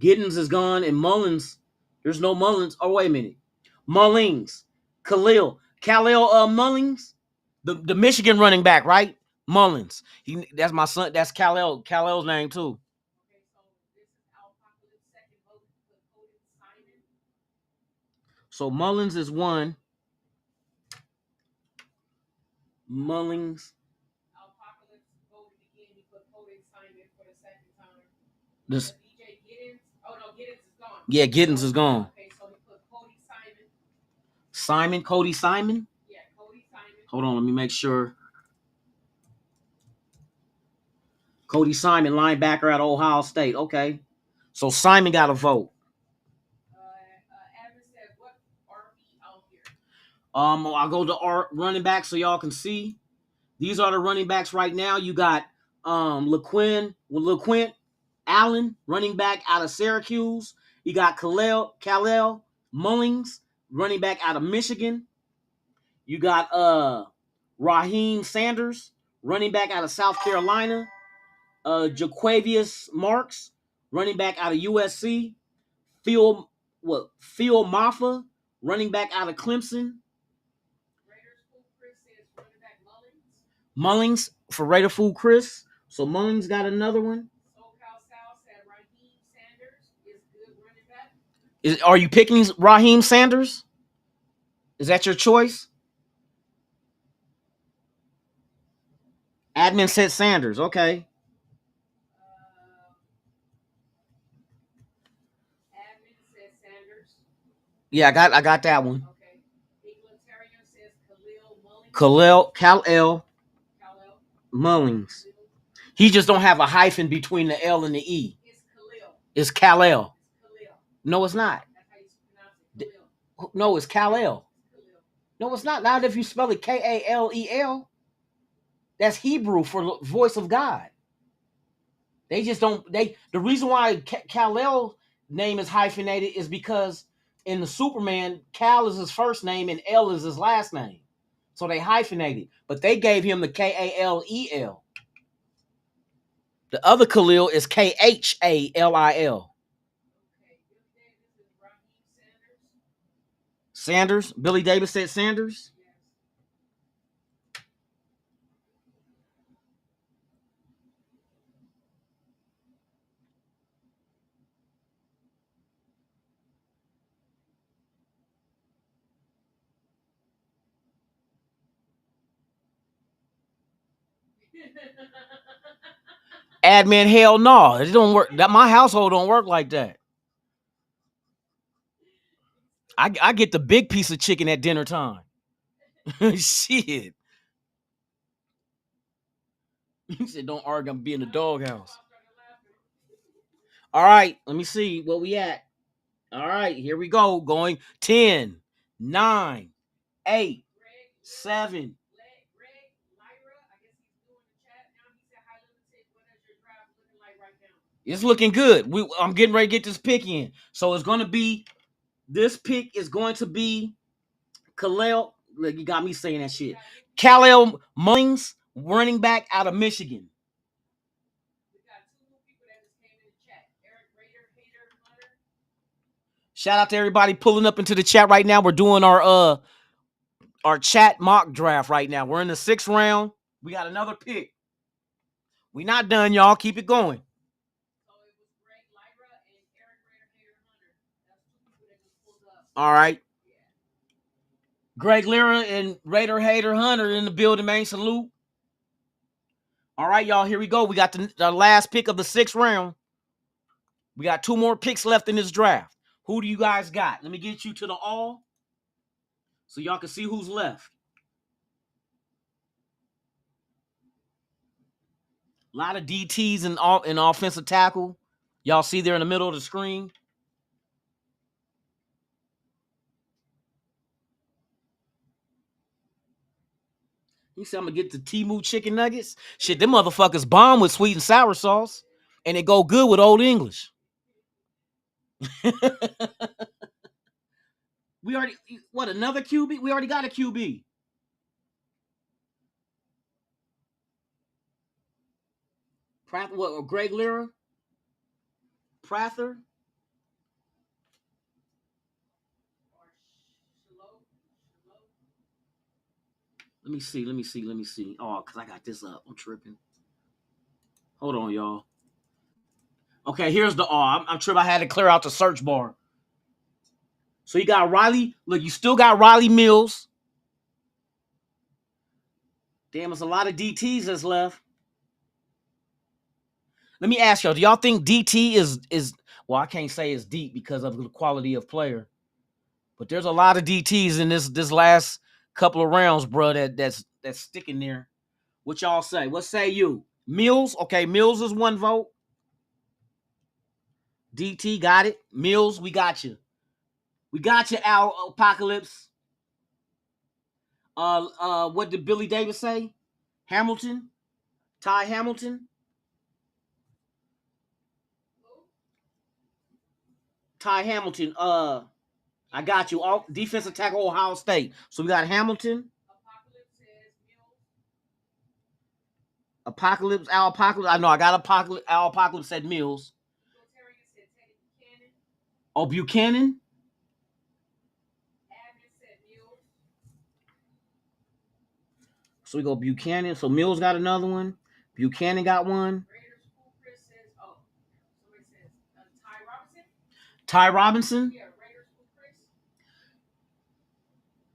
Giddens is gone, and Mullins. There's no Mullins. Oh, wait a minute. Mullings. Khalil Mullings. The Michigan running back, right? Mullins. That's my son. That's Khalil's name too. Okay, so this is Apocalypse second vote for Cody Simon. So Mullins is 1. Mullings. Apocalypse voted again. He put Cody Simon for the second time. This. DJ Giddens. Oh no, Giddens is gone. Yeah, Giddens is gone. Okay, so he put Cody Simon. Cody Simon? Yeah, Cody Simon. Hold on, let me make sure. Cody Simon, linebacker at Ohio State. Okay. So Simon got a vote. Admin said, what RB out here? I'll go to our running back so y'all can see. These are the running backs right now. You got LaQuint Allen, running back out of Syracuse. You got Khalil Mullings, running back out of Michigan. You got Raheem Sanders, running back out of South Carolina. Jaquavius Marks, running back out of USC. Phil Maffa, running back out of Clemson. Raider School Chris says running back Mullings for Raider Fool Chris. So Mullings got another one. SoCal South said Raheem Sanders is good running back. Are you picking Raheem Sanders? Is that your choice? Admin said Sanders. Okay. Admin says Sanders. Yeah, I got that one. Okay. Egalitarian says Khalil Mullins. Kal-El Mullins. He just don't have a hyphen between the L and the E. It's Khalil. It's Kal-El. Khalil. No, it's not. That's how you pronounce it. Khalil. No, it's Kal-El. Khalil. No, it's not. Not if you spell it Kalel. That's Hebrew for voice of God. They just don't. The reason why Kal-El name is hyphenated is because in the Superman, Kal is his first name and El is his last name. So they hyphenated. But they gave him the Kalel. The other Khalil is Khalil. Sanders. Billy Davis said Sanders. Admin, hell no. It don't work. That my household don't work like that. I get the big piece of chicken at dinner time. Shit. He said, don't argue, I'm being in the doghouse. All right, let me see where we at. All right, here we go. Going 10, 9, 8, 7. It's looking good. I'm getting ready to get this pick in. So it's going to be, this pick is going to be Khalil. Look, you got me saying that shit. Khalil Mullins, running back out of Michigan. Shout out to everybody pulling up into the chat right now. We're doing our chat mock draft right now. We're in the 6th round. We got another pick. We not done, y'all. Keep it going. All right. Greg Lira and Raider Hater Hunter in the building, man. Salute. All right, y'all. Here we go. We got the last pick of the 6th round. We got 2 more picks left in this draft. Who do you guys got? Let me get you to the all so y'all can see who's left. A lot of DTs in offensive tackle. Y'all see there in the middle of the screen. He said, I'm going to get the Temu chicken nuggets. Shit, them motherfuckers bomb with sweet and sour sauce. And it go good with Old English. We already, what, another QB? We already got a QB. What, Greg Lira? Prather? Let me see. Oh, because I got this up. I'm tripping. Hold on, y'all. Okay, here's the I'm tripping. I had to clear out the search bar. So you got Riley. Look, you still got Riley Mills. Damn, there's a lot of DTs that's left. Let me ask y'all, do y'all think DT is well, I can't say it's deep because of the quality of player. But there's a lot of DTs in this last couple of rounds, bro, that's sticking there. What y'all say? What say you? Mills? Okay, Mills is 1 vote. DT, got it. Mills, we got you. We got you, Al Apocalypse. What did Billy Davis say? Hamilton? Ty Hamilton? Ty Hamilton, I got you. All defensive tackle, Ohio State. So we got Hamilton. Apocalypse, Al Apocalypse. I know I got Apocalypse. Al Apocalypse said Mills. Oh, Buchanan? So we go Buchanan. So Mills got another one. Buchanan got one. Ty Robinson?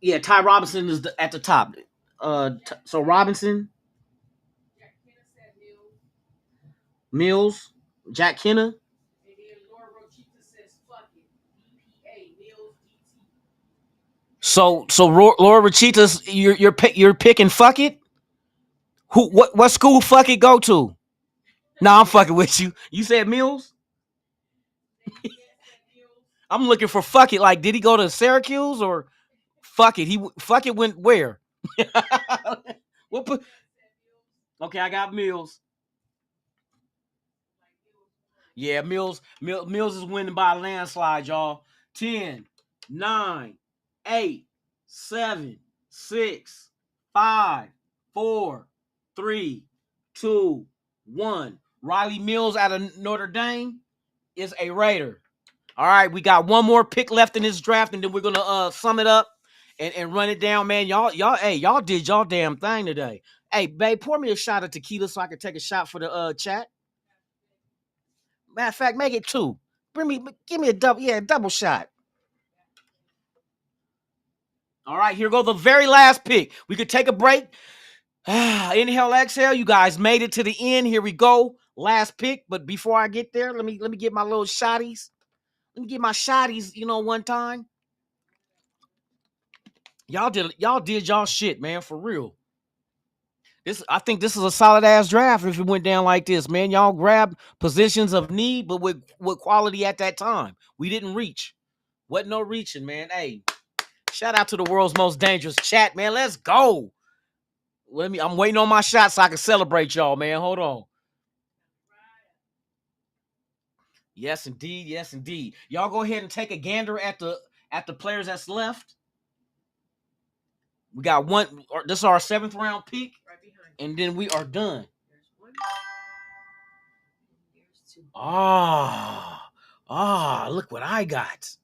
Yeah, Ty Robinson is at the top. So Robinson, Mills, Jack Kenna. And then Laura Rochita says, fuck it. BPA, Mills, DT. So Laura Rachitas, you're picking fuck it. What school fuck it go to? No, I'm fucking with you. You said Mills. I'm looking for fuck it. Like, did he go to Syracuse or fuck it? Fuck it went where? Okay, I got Mills. Yeah, Mills is winning by a landslide, y'all. 10, 9, 8, 7, 6, 5, 4, 3, 2, 1. Riley Mills out of Notre Dame is a Raider. All right, we got one more pick left in this draft, and then we're gonna sum it up and run it down, man. Y'all did y'all damn thing today. Hey, babe, pour me a shot of tequila so I can take a shot for the chat. Matter of fact, make it 2. Give me a double shot. All right, here go the very last pick. We could take a break. Inhale, exhale. You guys made it to the end. Here we go. Last pick. But before I get there, let me get my little shotties. Let me get my shotties, one time. Y'all did y'all shit, man, for real. I think this is a solid ass draft if it went down like this, man. Y'all grabbed positions of need, but with quality at that time. We didn't reach. Wasn't no reaching, man. Hey, shout out to the world's most dangerous chat, man. Let's go. I'm waiting on my shot so I can celebrate y'all, man. Hold on. Yes, indeed. Yes, indeed. Y'all go ahead and take a gander at the players that's left. We got one. This is our 7th round pick, and then we are done. Look what I got.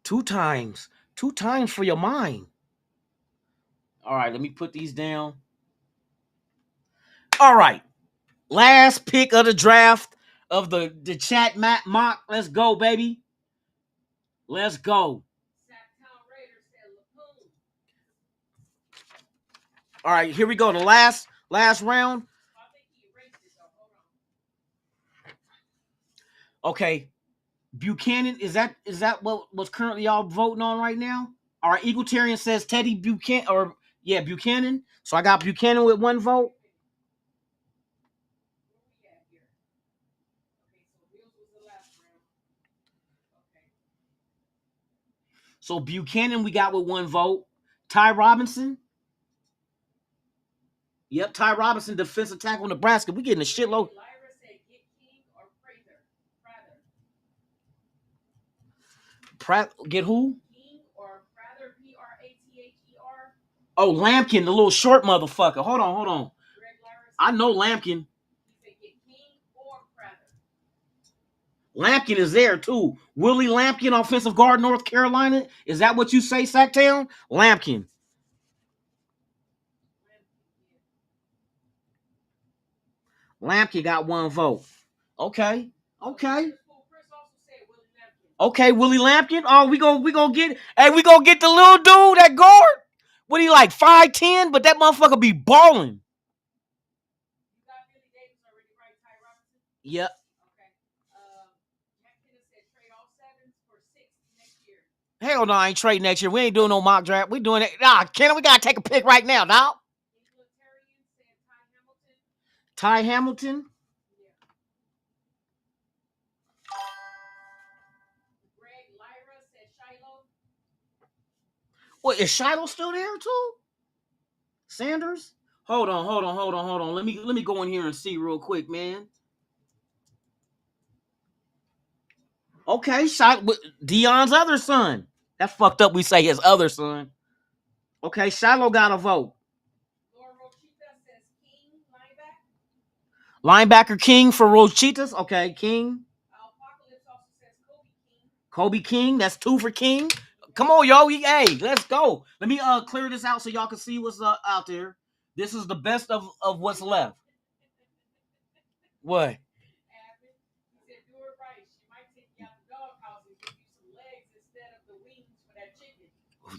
2 times. 2 times for your mind. All right, let me put these down. All right. Last pick of the draft of the chat mock. Let's go, baby. Let's go. All right, here we go. The last round. Okay. Buchanan, is that what's currently y'all voting on right now? All right, Egalitarian says Teddy Buchanan, Buchanan. So I got Buchanan with 1 vote. So Buchanan we got with 1 vote. Ty Robinson. Yep, Ty Robinson, defensive tackle, Nebraska. We getting a shitload. Get who? Oh, Lampkin, the little short motherfucker. Hold on. I know Lampkin. Lampkin is there too. Willie Lampkin, offensive guard, North Carolina. Is that what you say, Sacktown? Lampkin. Lampkin got 1 vote. Okay. Okay, Willie Lampkin. Oh, we gonna get. Hey, we gonna get the little dude that guard. What he like 5'10", but that motherfucker be balling. Yep. Hell no, I ain't trading next year. We ain't doing no mock draft. We doing it. Nah, Kenny, we gotta take a pick right now, dog. Ty Hamilton. What, is Shiloh still there too? Sanders? Hold on. Let me go in here and see real quick, man. Okay, Dion's other son. That's fucked up. We say his other son. Okay, Shiloh got a vote. Linebacker King for Rochitas. Okay, King. Kobe King. That's 2 for King. Come on, yo. Hey, let's go. Let me clear this out so y'all can see what's out there. This is the best of what's left. What?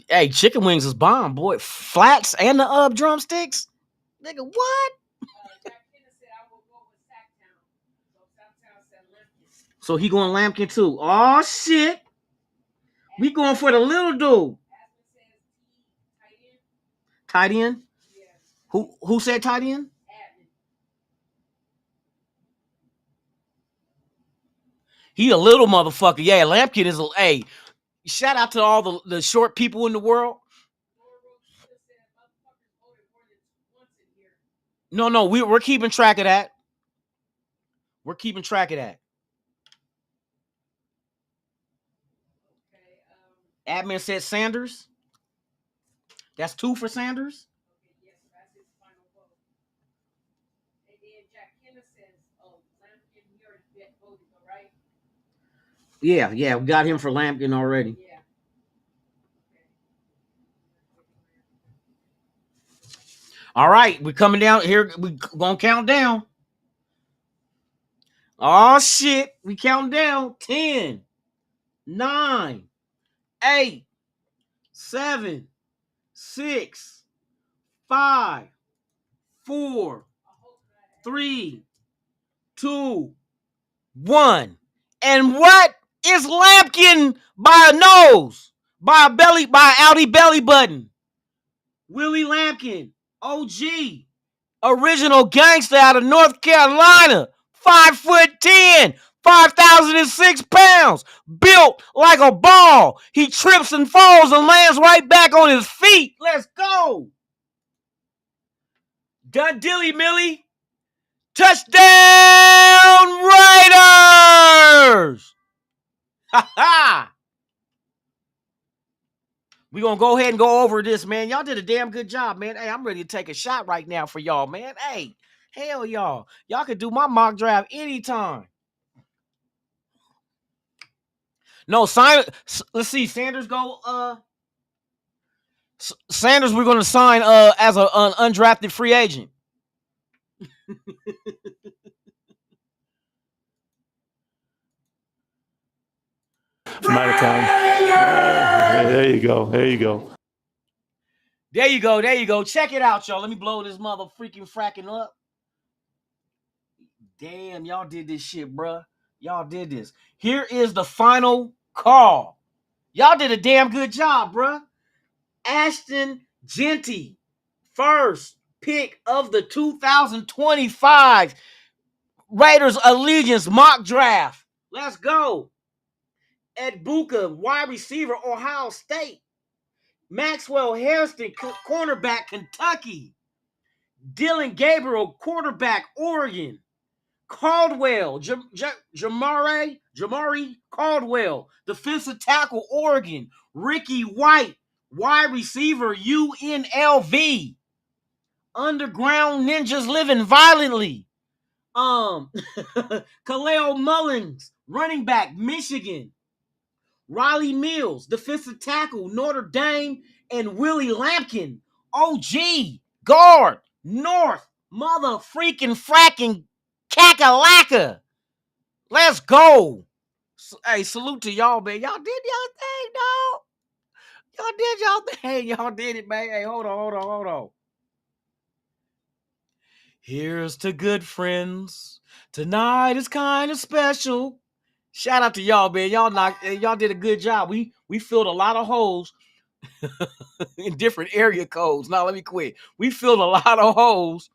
Hey, chicken wings is bomb, boy. Flats and the drumsticks. Nigga, what? So he going Lampkin too. Oh shit. We going for the little dude. Tight end? Who said tight end? He a little motherfucker. Yeah, Lampkin is a hey. Shout out to all the short people in the world. No, we're keeping track of that. We're keeping track of that. Admin said Sanders. That's 2 for Sanders. Yeah, we got him for Lampkin already. All right, we're coming down here. We gonna count down. Oh shit, we counting down. 10, 9, 8, 7, 6, 5, 4, 3, 2, 1. And what is Lampkin by a nose? By a belly, by an Audi belly button. Willie Lampkin, OG, original gangster out of North Carolina, 5'10", 5,006 pounds, built like a ball. He trips and falls and lands right back on his feet. Let's go. Done dilly Millie. Touchdown Raiders. Ha ha. We're going to go ahead and go over this, man. Y'all did a damn good job, man. Hey, I'm ready to take a shot right now for y'all, man. Hey, hell y'all. Y'all can do my mock draft anytime. No, let's see. Sanders go. Sanders, we're going to sign as an undrafted free agent. I'm out of time. There you go. There you go. There you go. There you go. Check it out, y'all. Let me blow this mother freaking fracking up. Damn, y'all did this shit, bruh. Y'all did this. Here is the final call. Y'all did a damn good job, bruh. Ashton Genty, first pick of the 2025 Raiders Allegiance mock draft. Let's go. Ed Buka, wide receiver, Ohio State. Maxwell Hairston, cornerback, Kentucky. Dylan Gabriel, quarterback, Oregon. Caldwell, Jamari Caldwell, defensive tackle, Oregon. Ricky White, wide receiver, UNLV. Underground Ninjas Living Violently. Kaleo Mullins, running back, Michigan. Riley Mills, defensive tackle, Notre Dame. And Willie Lampkin, OG, guard, North, mother freaking fracking Kakalaka. Let's go. Hey, salute to y'all, man. Y'all did y'all thing, dog. Y'all did y'all thing. Y'all did it, man. Hey, hold on. Here's to good friends. Tonight is kind of special. Shout out to y'all, man. Y'all did a good job. We filled a lot of holes in different area codes. Now let me quit. We filled a lot of holes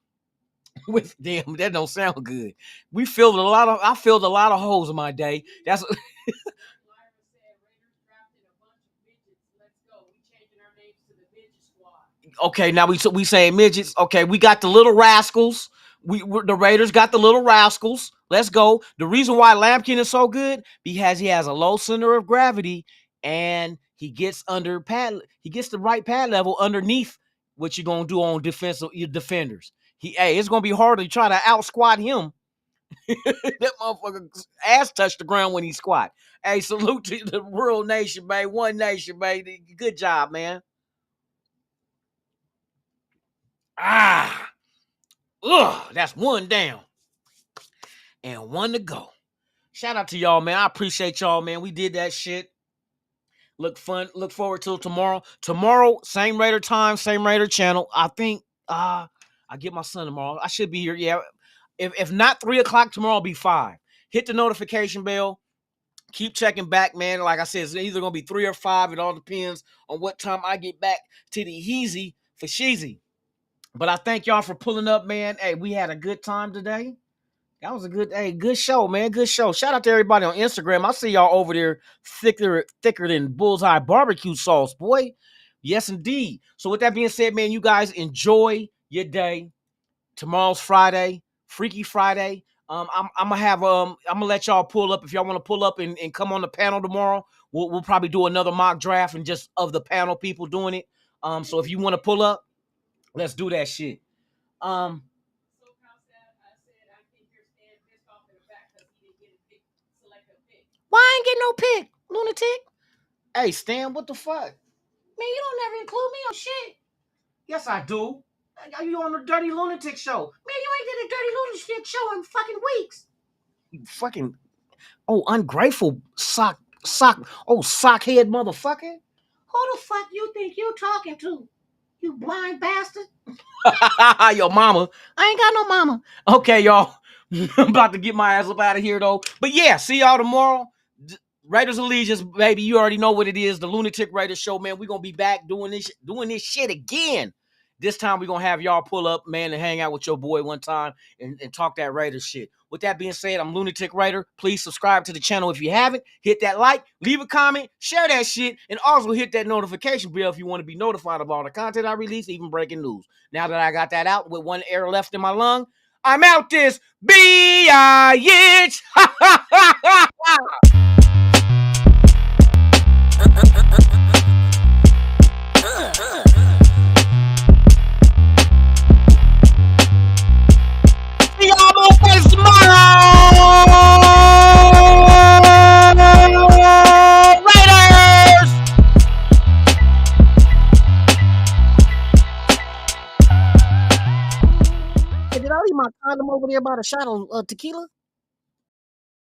with damn, that don't sound good. I filled a lot of holes in my day. That's okay. Now we saying midgets. Okay, we got the little rascals. The Raiders got the little rascals. Let's go. The reason why Lampkin is so good because he has a low center of gravity and he gets under pad. He gets the right pad level underneath what you're gonna do on your defenders. It's gonna be hard to try to out squat him. That motherfucker ass touched the ground when he squat. Hey, salute to the world nation, man. One nation, man. Good job, man. That's one down. And one to go. Shout out to y'all, man. I appreciate y'all, man. We did that shit. Look forward till tomorrow. Tomorrow, same Raider time, same Raider channel. I think I get my son tomorrow. I should be here. Yeah. If not 3 o'clock tomorrow, I'll be 5. Hit the notification bell. Keep checking back, man. Like I said, it's either gonna be 3 or 5. It all depends on what time I get back to the Heezy for Sheezy. But I thank y'all for pulling up, man. Hey, we had a good time today. That was a good show, man. Good show. Shout out to everybody on Instagram. I see y'all over there thicker than bullseye barbecue sauce, boy. Yes, indeed. So with that being said, man, you guys enjoy your day. Tomorrow's Friday, Freaky Friday. I'm gonna let y'all pull up if y'all want to pull up and come on the panel tomorrow. We'll probably do another mock draft and just of the panel people doing it. So if you want to pull up, let's do that shit. Why I ain't getting no pick, lunatic? Hey, Stan, what the fuck? Man, you don't never include me on shit. Yes, I do. Are you on the Dirty Lunatic show? Man, you ain't did a Dirty Lunatic show in fucking weeks. You fucking, ungrateful sockhead motherfucker. Who the fuck you think you talking to? You blind bastard. Your mama. I ain't got no mama. Okay, y'all. I'm about to get my ass up out of here, though. But yeah, see y'all tomorrow. Raiders Allegiance, baby. You already know what it is. The Lunatic Raiders show, man. We're going to be back doing this shit again. This time, we're going to have y'all pull up, man, and hang out with your boy one time and talk that Raiders shit. With that being said, I'm Lunatic Raider. Please subscribe to the channel if you haven't. Hit that like, leave a comment, share that shit, and also hit that notification bell if you want to be notified of all the content I release, even breaking news. Now that I got that out with one air left in my lung, I'm out this bitch. See y'all motherfuckers tomorrow! Raiders! Hey, did I leave my condom over there by the shot of tequila?